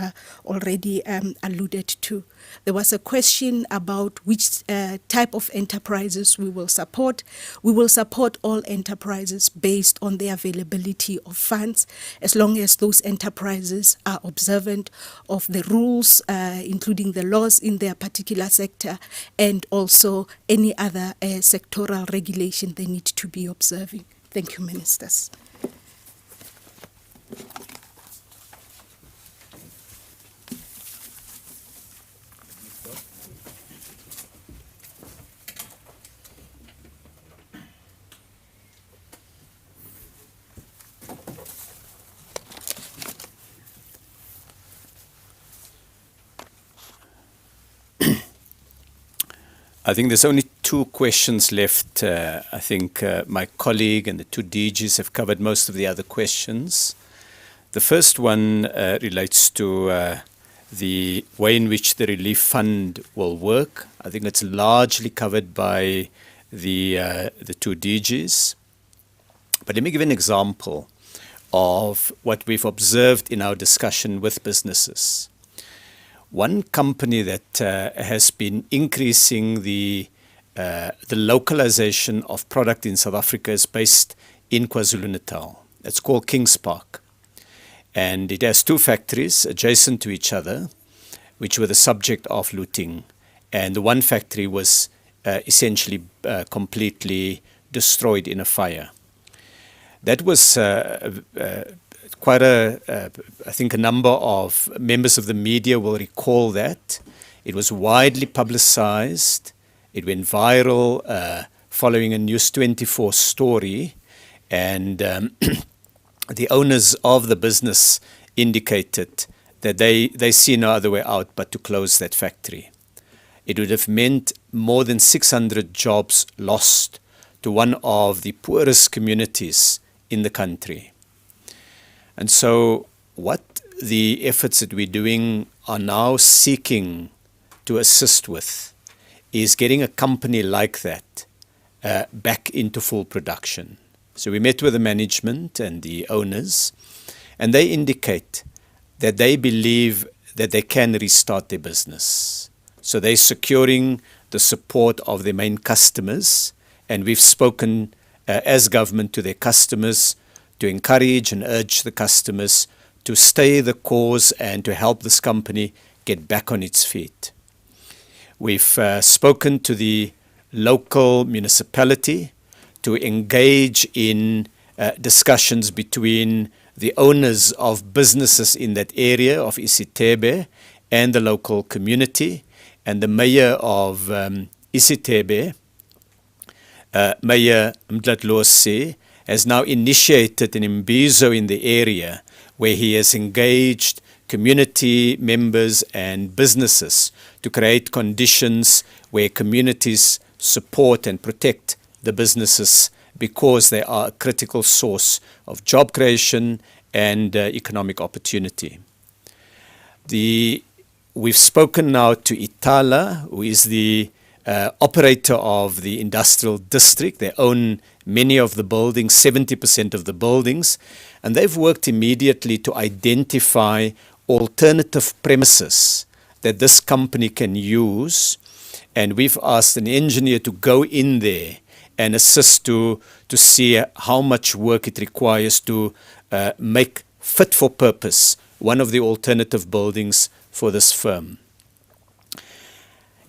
already alluded to. There was a question about which type of enterprises we will support. We will support all enterprises based on the availability of funds, as long as those enterprises are observant of the rules, including the laws in their particular sector, and also any other sectoral regulation they need to be observing. Thank you, Ministers. I think there's only 2 questions left. I think my colleague and the 2 DGs have covered most of the other questions. The first one relates to the way in which the relief fund will work. I think it's largely covered by the 2 DGs. But let me give an example of what we've observed in our discussion with businesses. One company that has been increasing the localization of product in South Africa is based in KwaZulu-Natal. It's called Kings Park. And it has 2 factories adjacent to each other, which were the subject of looting. And the one factory was essentially completely destroyed in a fire. That was quite I think a number of members of the media will recall that. It was widely publicized. It went viral following a News 24 story. And the owners of the business indicated that they see no other way out but to close that factory. It would have meant more than 600 jobs lost to one of the poorest communities in the country. And so what the efforts that we're doing are now seeking to assist with is getting a company like that back into full production. So we met with the management and the owners, and they indicate that they believe that they can restart their business. So they're securing the support of their main customers, and we've spoken as government to their customers to encourage and urge the customers to stay the course and to help this company get back on its feet. We've spoken to the local municipality to engage in discussions between the owners of businesses in that area of Isitebe and the local community. And the mayor of Isitebe, Mayor Mdlatlose, has now initiated an imbizo in the area where he has engaged community members and businesses to create conditions where communities support and protect the businesses because they are a critical source of job creation and economic opportunity. We've spoken now to Itala, who is the operator of the industrial district. They own many of the buildings, 70% of the buildings, and they've worked immediately to identify alternative premises that this company can use. And we've asked an engineer to go in there and assist to see how much work it requires to make fit for purpose one of the alternative buildings for this firm.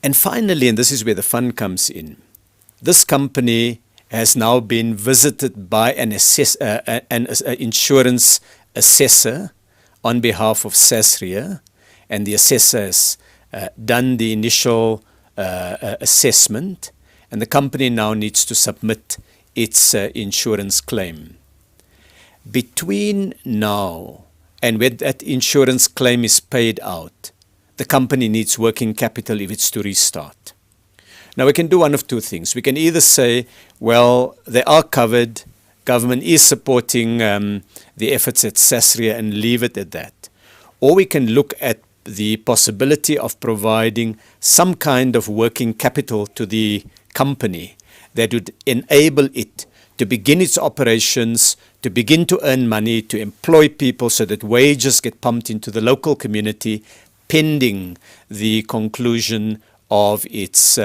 And finally, and this is where the fund comes in, this company has now been visited by an insurance assessor on behalf of SASRIA, and the assessor has done the initial assessment, and the company now needs to submit its insurance claim. Between now and when that insurance claim is paid out, the company needs working capital if it's to restart. Now, we can do one of 2 things. We can either say, well, they are covered, government is supporting the efforts at SASRIA and leave it at that. Or we can look at the possibility of providing some kind of working capital to the company that would enable it to begin its operations, to begin to earn money, to employ people so that wages get pumped into the local community, pending the conclusion of its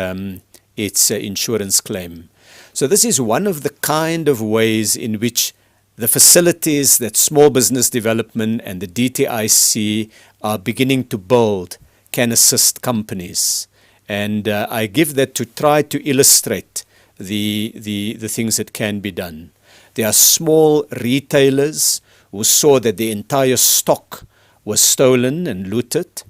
insurance claim. So this is one of the kind of ways in which the facilities that Small Business Development and the DTIC are beginning to build can assist companies. And I give that to try to illustrate the things that can be done. There are small retailers who saw that the entire stock was stolen and looted,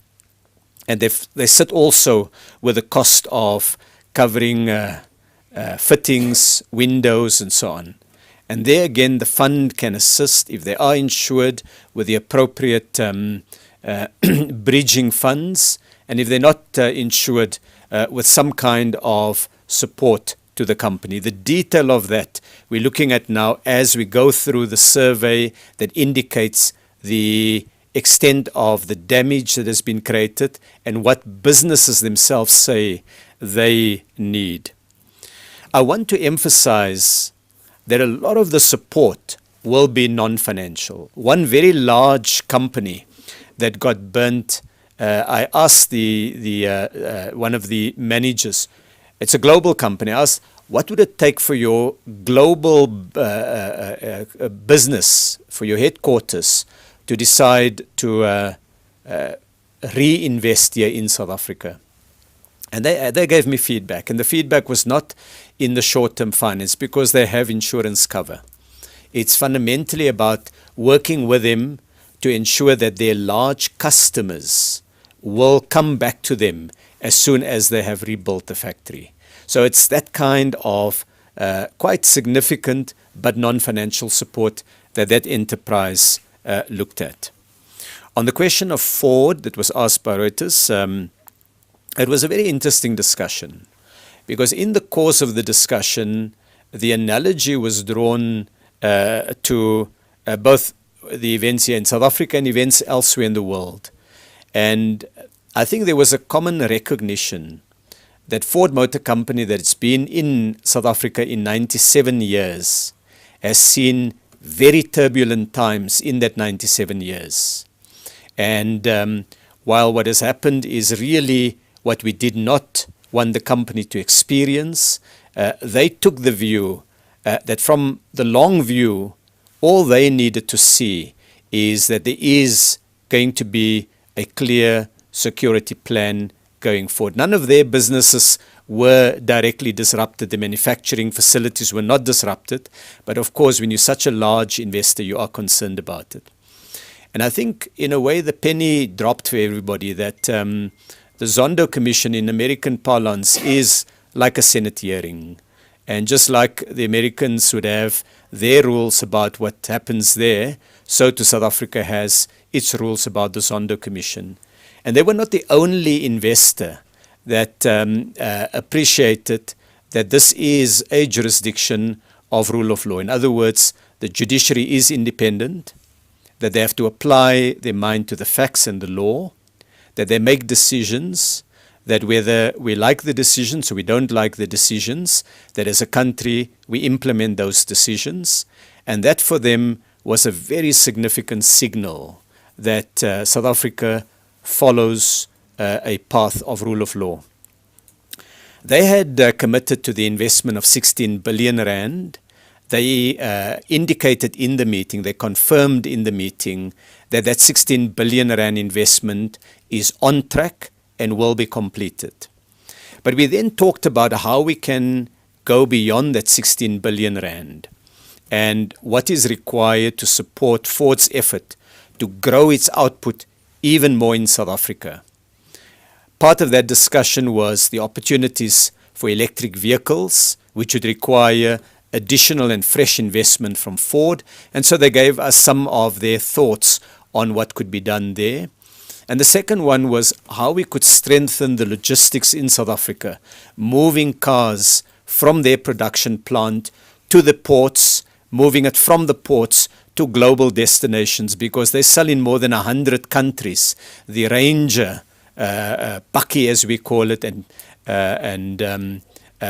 and they sit also with the cost of covering fittings, windows, and so on. And there again, the fund can assist if they are insured with the appropriate bridging funds, and if they're not insured with some kind of support to the company. The detail of that we're looking at now as we go through the survey that indicates the extent of the damage that has been created and what businesses themselves say they need. I want to emphasize that a lot of the support will be non-financial. One very large company that got burnt, I asked one of the managers, it's a global company, I asked, what would it take for your global business, for your headquarters, to decide to reinvest here in South Africa? And they gave me feedback, and the feedback was not in the short-term finance because they have insurance cover. It's fundamentally about working with them to ensure that their large customers will come back to them as soon as they have rebuilt the factory. So it's that kind of quite significant but non-financial support that enterprise looked at. On the question of Ford that was asked by Reuters, it was a very interesting discussion because in the course of the discussion, the analogy was drawn to both the events here in South Africa and events elsewhere in the world. And I think there was a common recognition that Ford Motor Company, that it's been in South Africa in 97 years, has seen very turbulent times in that 97 years. And while what has happened is really what we did not want the company to experience, they took the view that from the long view, all they needed to see is that there is going to be a clear security plan going forward. None of their businesses were directly disrupted. The manufacturing facilities were not disrupted. But of course, when you're such a large investor, you are concerned about it. And I think, in a way, the penny dropped for everybody that the Zondo Commission in American parlance is like a Senate hearing. And just like the Americans would have their rules about what happens there, so too South Africa has its rules about the Zondo Commission. And they were not the only investor that appreciated that this is a jurisdiction of rule of law. In other words, the judiciary is independent, that they have to apply their mind to the facts and the law, that they make decisions, that whether we like the decisions or we don't like the decisions, that as a country we implement those decisions. And that for them was a very significant signal that South Africa follows a path of rule of law. They had committed to the investment of 16 billion rand. They indicated in the meeting, they confirmed in the meeting that 16 billion rand investment is on track and will be completed. But we then talked about how we can go beyond that 16 billion rand and what is required to support Ford's effort to grow its output even more in South Africa. Part of that discussion was the opportunities for electric vehicles, which would require additional and fresh investment from Ford. And so they gave us some of their thoughts on what could be done there. And the second one was how we could strengthen the logistics in South Africa, moving cars from their production plant to the ports, moving it from the ports to global destinations, because they sell in more than 100 countries. The Ranger, Bakkie as we call it, and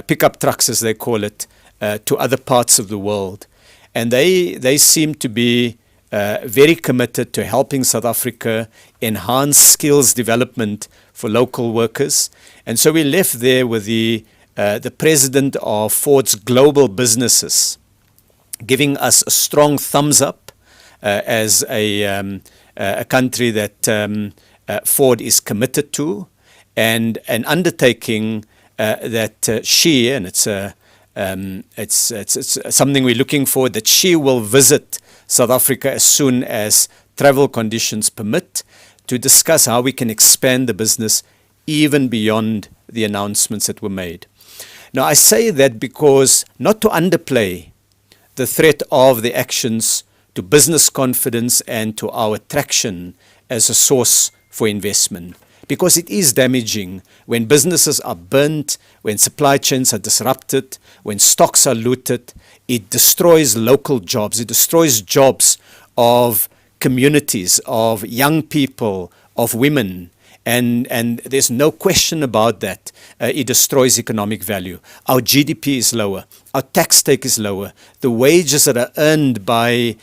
pickup trucks as they call it, to other parts of the world. And they seem to be very committed to helping South Africa enhance skills development for local workers. And so we left there with the president of Ford's global businesses, giving us a strong thumbs up as a country that Ford is committed to, and an undertaking that she, and it's something we're looking for, that she will visit South Africa as soon as travel conditions permit, to discuss how we can expand the business even beyond the announcements that were made. Now, I say that because not to underplay the threat of the actions to business confidence and to our traction as a source for investment. because it is damaging when businesses are burnt, when supply chains are disrupted, when stocks are looted. It destroys local jobs. It destroys jobs of communities, of young people, of women. And there's no question about that. It destroys economic value. Our GDP is lower. Our tax take is lower. The wages that are earned by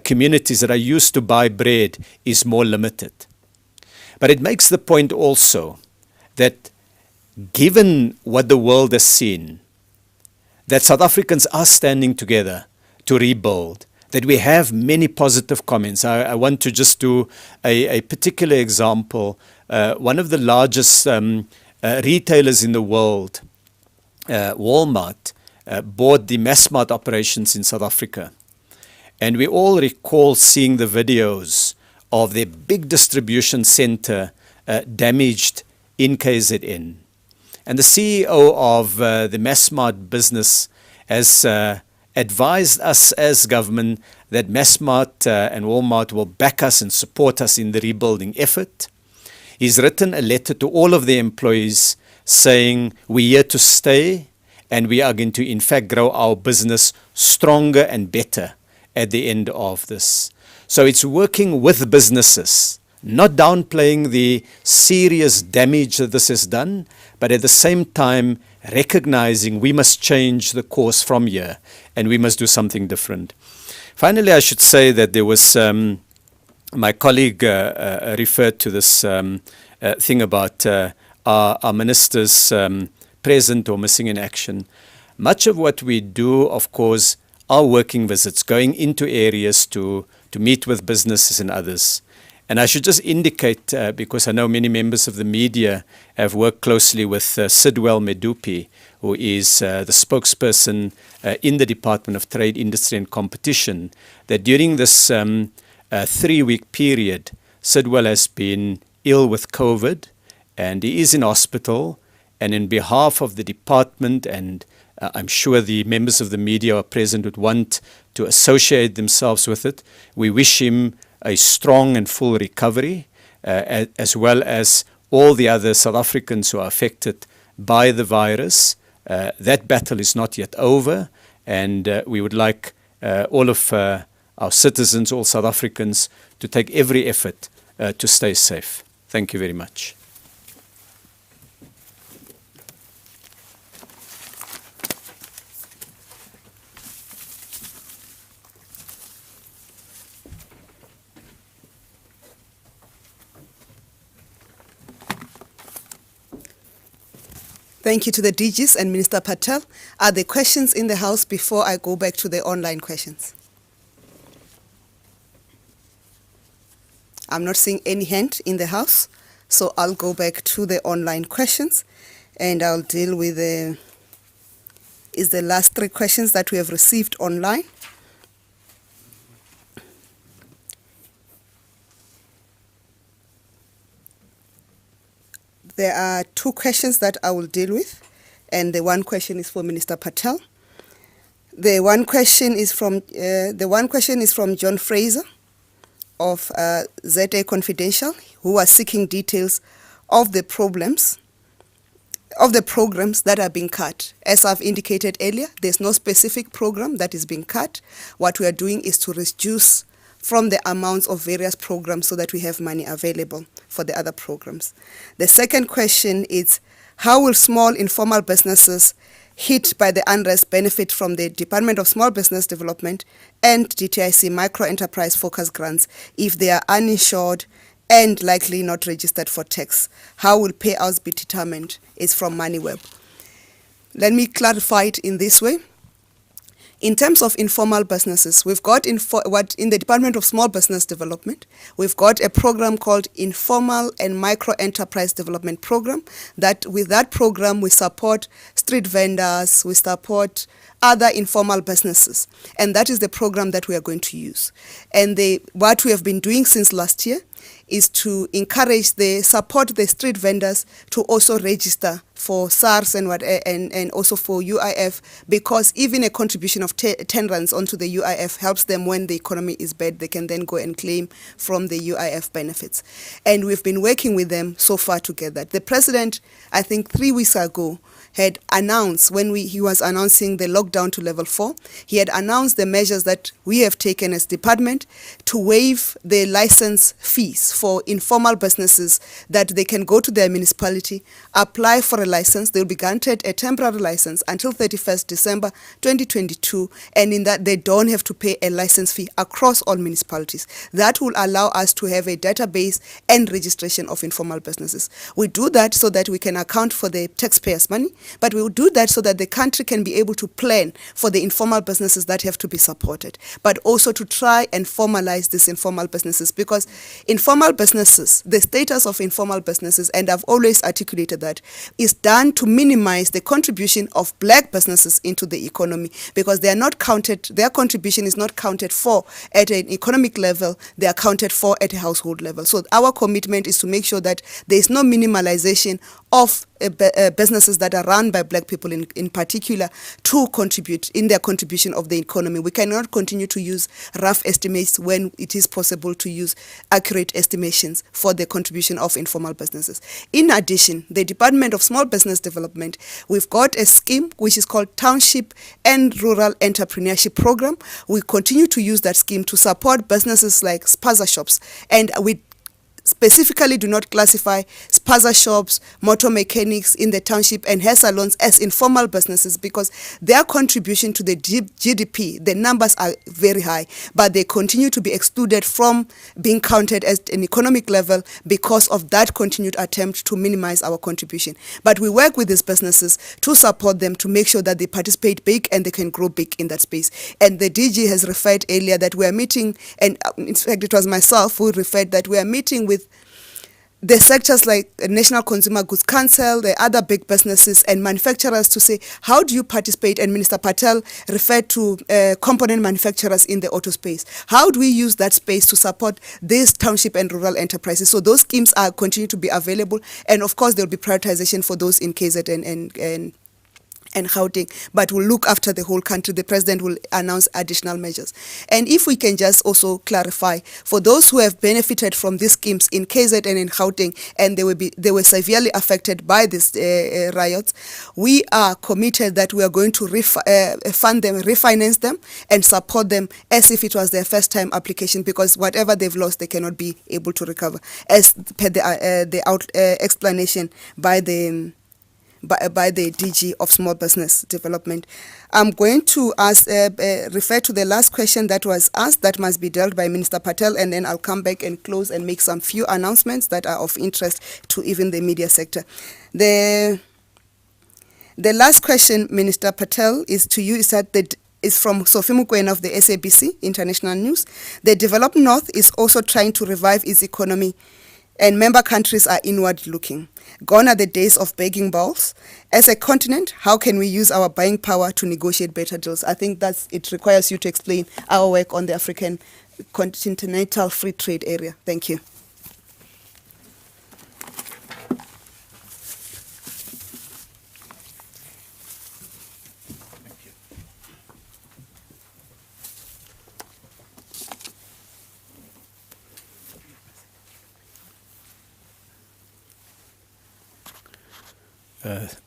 communities that are used to buy bread is more limited. But it makes the point also that given what the world has seen, that South Africans are standing together to rebuild, that we have many positive comments. I want to just do a particular example. One of the largest retailers in the world, Walmart, bought the Massmart operations in South Africa. And we all recall seeing the videos of their big distribution center damaged in KZN. And the CEO of the Massmart business has advised us as government that Massmart and Walmart will back us and support us in the rebuilding effort. He's written a letter to all of the employees saying we're here to stay and we are going to in fact grow our business stronger and better at the end of this. So it's working with businesses, not downplaying the serious damage that this has done, but at the same time recognizing we must change the course from here and we must do something different. Finally, I should say that there was, my colleague referred to this thing about our ministers present or missing in action. Much of what we do, of course, are working visits, going into areas to meet with businesses and others. And I should just indicate, because I know many members of the media have worked closely with Sidwell Medupi, who is the spokesperson in the Department of Trade, Industry and Competition, that during this 3-week period, Sidwell has been ill with COVID, and he is in hospital. And in behalf of the department, and I'm sure the members of the media are present would want to associate themselves with it, we wish him a strong and full recovery, as well as all the other South Africans who are affected by the virus. That battle is not yet over, and we would like all of our citizens, all South Africans, to take every effort to stay safe. Thank you very much. Thank you to the DGs and Minister Patel. Are there questions in the House before I go back to the online questions? I'm not seeing any hand in the House, so I'll go back to the online questions and I'll deal with the last 3 questions that we have received online. There are 2 questions that I will deal with, and the one question is for Minister Patel. The one question is from John Fraser of ZA Confidential, who are seeking details of the programs that are being cut. As I've indicated earlier, there's no specific program that is being cut. What we are doing is to reduce from the amounts of various programs so that we have money available for the other programs. The second question is, how will small informal businesses hit by the unrest benefit from the Department of Small Business Development and DTIC micro-enterprise focus grants if they are uninsured and likely not registered for tax? How will payouts be determined? It's from MoneyWeb. Let me clarify it in this way. In terms of informal businesses, we've got in the Department of Small Business Development, we've got a program called Informal and Micro Enterprise Development Program. That with that program, we support street vendors, we support other informal businesses, and that is the program that we are going to use. And what we have been doing since last year is to encourage support the street vendors to also register for SARS and also for UIF, because even a contribution of 10 rands onto the UIF helps them when the economy is bad. They can then go and claim from the UIF benefits. And we've been working with them so far together. The president, I think 3 weeks ago, had announced, when he was announcing the lockdown to level 4, he had announced the measures that we have taken as department to waive the license fees for informal businesses, that they can go to their municipality, apply for a license. They'll be granted a temporary license until 31st December 2022, and in that they don't have to pay a license fee across all municipalities. That will allow us to have a database and registration of informal businesses. We do that so that we can account for the taxpayers' money, but we will do that so that the country can be able to plan for the informal businesses that have to be supported, but also to try and formalize these informal businesses, because informal businesses, the status of informal businesses, and I've always articulated that, is done to minimize the contribution of black businesses into the economy, because they are not counted, their contribution is not counted for at an economic level, they are counted for at a household level. So our commitment is to make sure that there is no minimalization of businesses that are run by black people in particular to contribute in their contribution of the economy. We cannot continue to use rough estimates when it is possible to use accurate estimations for the contribution of informal businesses. In addition, the Department of Small Business Development, we've got a scheme which is called Township and Rural Entrepreneurship Program. We continue to use that scheme to support businesses like spaza shops, and we specifically do not classify spaza shops, motor mechanics in the township and hair salons as informal businesses, because their contribution to the GDP, the numbers are very high, but they continue to be excluded from being counted as an economic level because of that continued attempt to minimize our contribution. But we work with these businesses to support them, to make sure that they participate big and they can grow big in that space. And the DG has referred earlier that we are meeting, and in fact it was myself who referred that we are meeting with the sectors like National Consumer Goods Council, the other big businesses and manufacturers to say, how do you participate? And Minister Patel referred to component manufacturers in the auto space. How do we use that space to support these township and rural enterprises? So those schemes are continue to be available. And of course, there will be prioritization for those in KZN and Gauteng, but we'll look after the whole country. The president will announce additional measures. And if we can just also clarify, for those who have benefited from these schemes in KZN and in Gauteng, and they were severely affected by these riots, we are committed that we are going to fund them, refinance them, and support them as if it was their first time application, because whatever they've lost, they cannot be able to recover, as per the explanation by the DG of Small Business Development. I'm going to refer to the last question that was asked, that must be dealt by Minister Patel, and then I'll come back and close and make some few announcements that are of interest to even the media sector. The last question, Minister Patel, is to you, is from Sophie Mukwena of the SABC International News. The developed North is also trying to revive its economy, and member countries are inward looking. Gone are the days of begging bowls. As a continent, how can we use our buying power to negotiate better deals? I think it requires you to explain our work on the African continental free trade area. Thank you.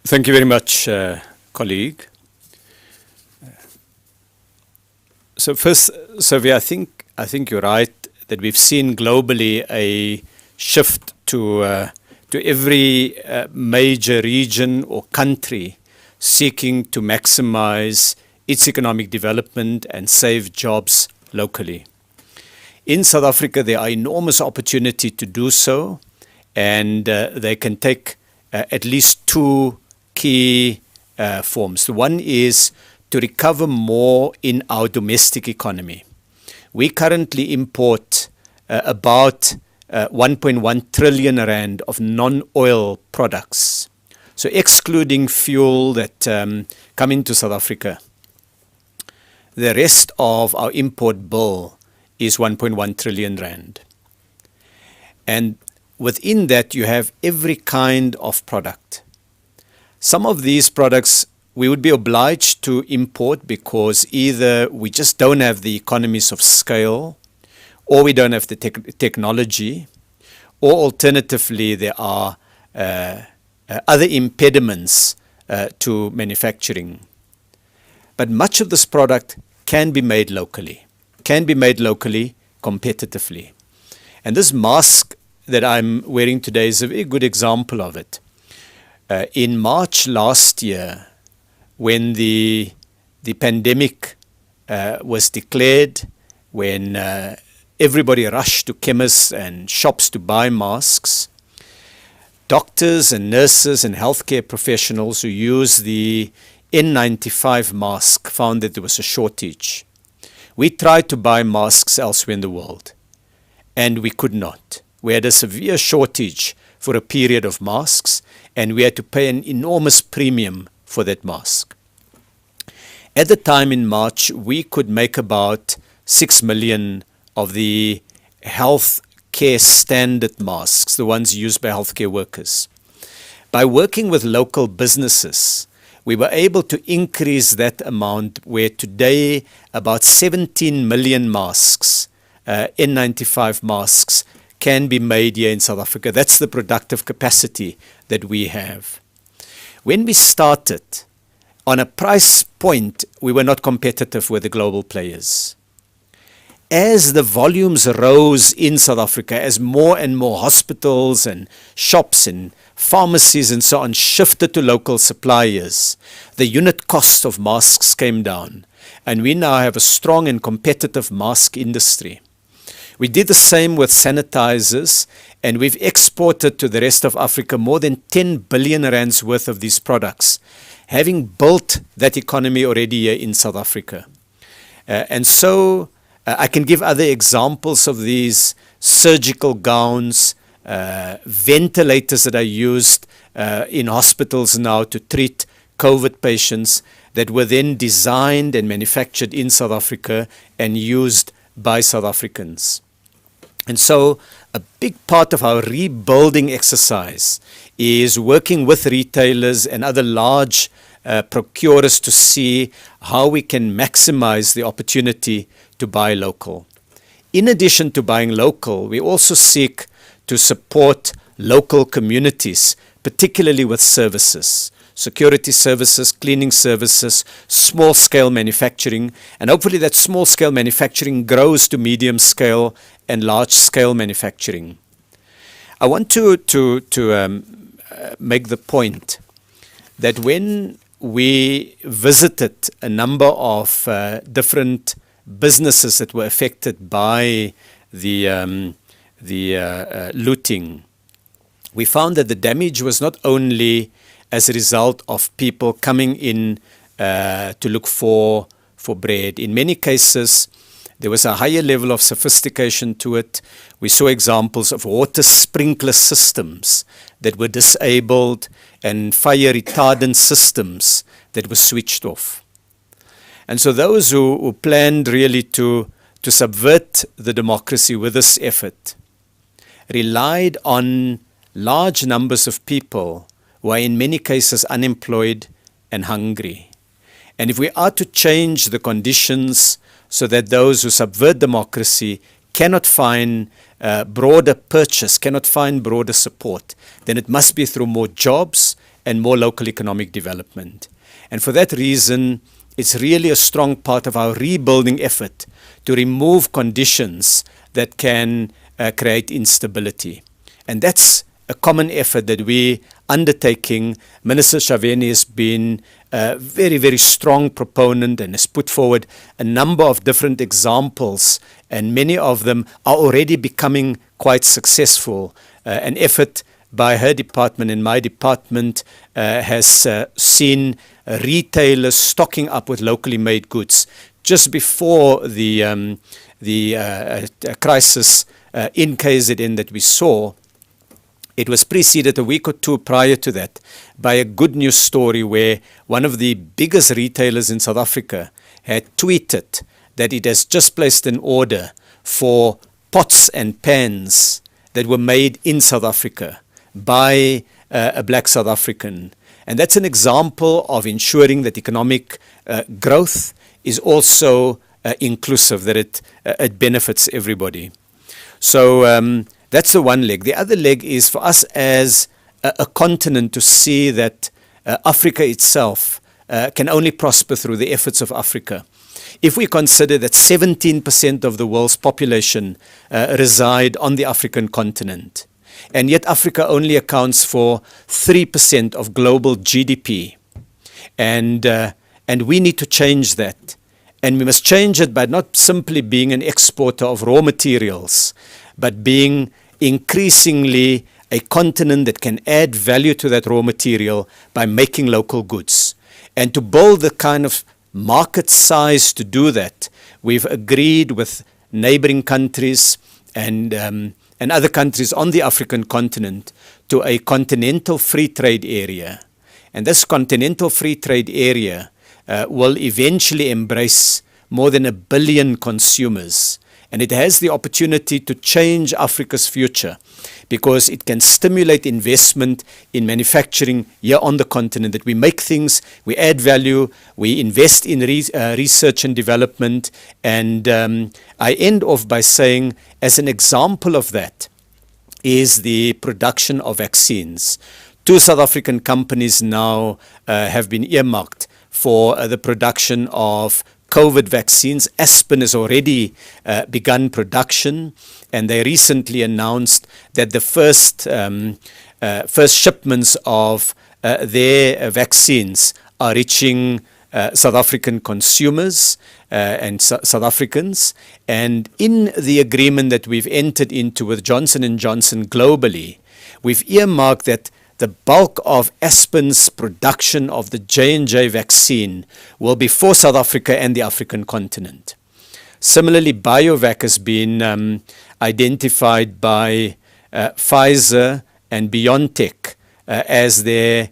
Thank you very much, colleague. So first, Sylvia, I think you're right that we've seen globally a shift to every major region or country seeking to maximize its economic development and save jobs locally. In South Africa, there are enormous opportunity to do so, and they can take at least two key forms. The one is to recover more in our domestic economy. We currently import about 1.1 trillion rand of non-oil products. So excluding fuel that come into South Africa, the rest of our import bill is 1.1 trillion rand. And within that, you have every kind of product. Some of these products we would be obliged to import because either we just don't have the economies of scale, or we don't have the technology, or alternatively there are other impediments to manufacturing. But much of this product can be made locally, competitively. And this mask that I'm wearing today is a very good example of it. In March last year, when the pandemic was declared, when everybody rushed to chemists and shops to buy masks, doctors and nurses and healthcare professionals who use the N95 mask found that there was a shortage. We tried to buy masks elsewhere in the world, and we could not. We had a severe shortage for a period of masks, and we had to pay an enormous premium for that mask. At the time in March, we could make about 6 million of the health care standard masks, the ones used by healthcare workers. By working with local businesses, we were able to increase that amount, where today about 17 million masks, N95 masks, can be made here in South Africa. That's the productive capacity that we have. When we started, on a price point, we were not competitive with the global players. As the volumes rose in South Africa, as more and more hospitals and shops and pharmacies and so on shifted to local suppliers, the unit cost of masks came down, and we now have a strong and competitive mask industry. We did the same with sanitizers, and we've exported to the rest of Africa more than 10 billion rands worth of these products, having built that economy already here in South Africa. And so I can give other examples of these: surgical gowns, ventilators that are used in hospitals now to treat COVID patients, that were then designed and manufactured in South Africa and used by South Africans. And so a big part of our rebuilding exercise is working with retailers and other large procurers to see how we can maximize the opportunity to buy local. In addition to buying local, we also seek to support local communities, particularly with services, security services, cleaning services, small-scale manufacturing, and hopefully that small-scale manufacturing grows to medium-scale and large-scale manufacturing. I want to make the point that when we visited a number of different businesses that were affected by the looting, we found that the damage was not only as a result of people coming in to look for bread. In many cases, there was a higher level of sophistication to it. We saw examples of water sprinkler systems that were disabled and fire retardant systems that were switched off. And so those who planned really to subvert the democracy with this effort relied on large numbers of people who are in many cases unemployed and hungry. And if we are to change the conditions so that those who subvert democracy cannot find broader purchase, cannot find broader support, then it must be through more jobs and more local economic development. And for that reason, it's really a strong part of our rebuilding effort to remove conditions that can create instability. And that's a common effort that we undertaking. Minister Shaveni has been a very, very strong proponent and has put forward a number of different examples, and many of them are already becoming quite successful. An effort by her department and my department has seen retailers stocking up with locally made goods. Just before the crisis in KZN that we saw, it was preceded a week or two prior to that by a good news story where one of the biggest retailers in South Africa had tweeted that it has just placed an order for pots and pans that were made in South Africa by a black South African. And that's an example of ensuring that economic growth is also inclusive, that it benefits everybody. So that's the one leg. The other leg is for us as a continent to see that Africa itself can only prosper through the efforts of Africa. If we consider that 17% of the world's population reside on the African continent, and yet Africa only accounts for 3% of global GDP, and we need to change that. And we must change it by not simply being an exporter of raw materials, but being increasingly a continent that can add value to that raw material by making local goods. And to build the kind of market size to do that, we've agreed with neighboring countries and other countries on the African continent to a continental free trade area. And this continental free trade area will eventually embrace more than 1 billion consumers. And it has the opportunity to change Africa's future because it can stimulate investment in manufacturing here on the continent, that we make things, we add value, we invest in research and development. And I end off by saying, as an example of that, is the production of vaccines. 2 South African companies now have been earmarked for the production of COVID vaccines. Aspen has already begun production, and they recently announced that the first shipments of their vaccines are reaching South African consumers and South Africans. And in the agreement that we've entered into with Johnson & Johnson globally, we've earmarked that the bulk of Aspen's production of the J&J vaccine will be for South Africa and the African continent. Similarly, BioVac has been identified by Pfizer and BioNTech as their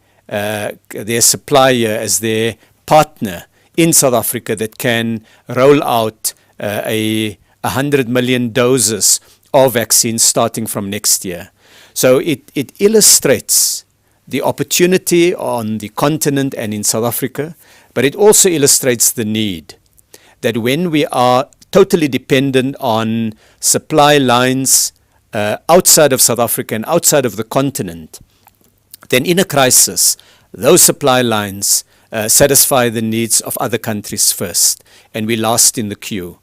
supplier, as their partner in South Africa that can roll out 100 million doses of vaccines starting from next year. So it illustrates the opportunity on the continent and in South Africa, but it also illustrates the need that when we are totally dependent on supply lines outside of South Africa and outside of the continent, then in a crisis, those supply lines satisfy the needs of other countries first, and we last in the queue.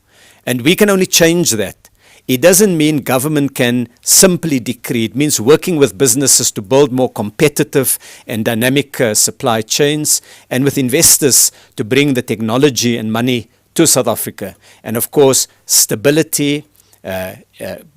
And we can only change that. It doesn't mean government can simply decree. It means working with businesses to build more competitive and dynamic supply chains, and with investors to bring the technology and money to South Africa. And of course, stability,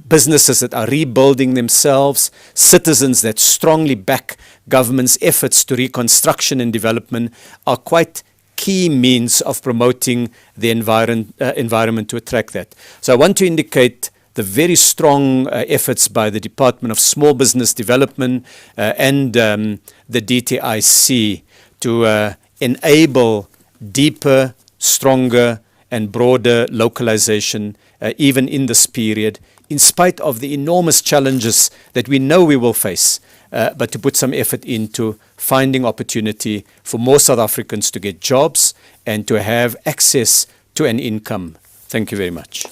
businesses that are rebuilding themselves, citizens that strongly back government's efforts to reconstruction and development are quite key means of promoting the environment to attract that. So I want to indicate the very strong efforts by the Department of Small Business Development and the DTIC to enable deeper, stronger and broader localization even in this period, in spite of the enormous challenges that we know we will face, but to put some effort into finding opportunity for more South Africans to get jobs and to have access to an income. Thank you very much.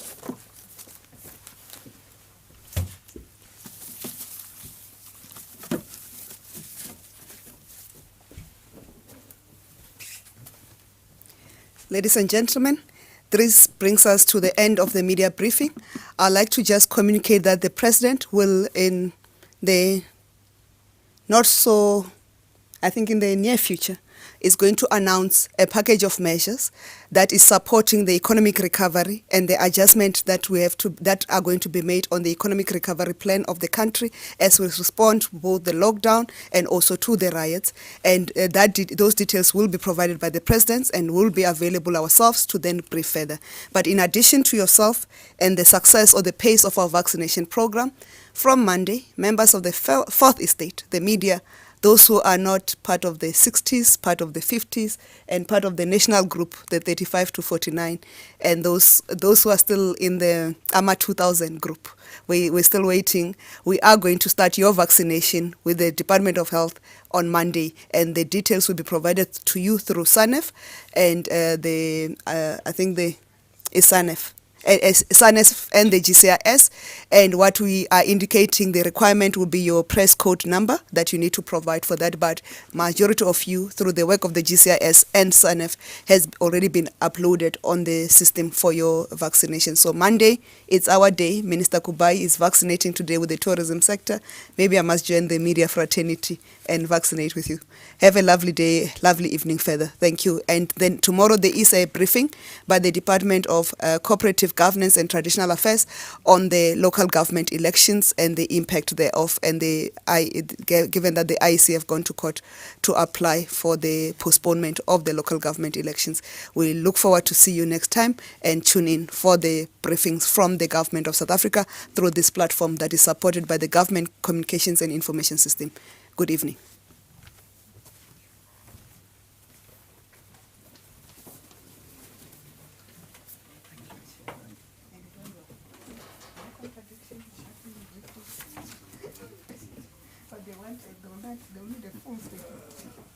Ladies and gentlemen, this brings us to the end of the media briefing. I'd like to just communicate that the President will, in the in the near future, is going to announce a package of measures that is supporting the economic recovery and the adjustment that are going to be made on the economic recovery plan of the country as we respond to both the lockdown and also to the riots. And those details will be provided by the President and will be available ourselves to then brief further. But in addition to yourself and the success or the pace of our vaccination program, from Monday, members of the Fourth Estate, the media those who are not part of the 60s, part of the 50s, and part of the national group, the 35 to 49, and those who are still in the AMA 2000 group. We're still waiting. We are going to start your vaccination with the Department of Health on Monday, and the details will be provided to you through SANEF and I think the SANEF. SANEF and the GCIS, and what we are indicating, the requirement will be your press code number that you need to provide for that, but majority of you, through the work of the GCIS and SANEF, has already been uploaded on the system for your vaccination. So Monday, it's our day. Minister Kubai is vaccinating today with the tourism sector. Maybe I must join the media fraternity and vaccinate with you. Have a lovely day, lovely evening further. Thank you. And then tomorrow there is a briefing by the Department of Cooperative Governance and Traditional Affairs on the local government elections and the impact thereof, and given that the IEC have gone to court to apply for the postponement of the local government elections. We look forward to see you next time, and tune in for the briefings from the Government of South Africa through this platform that is supported by the Government Communications and Information System. Good evening. But they need a full statement.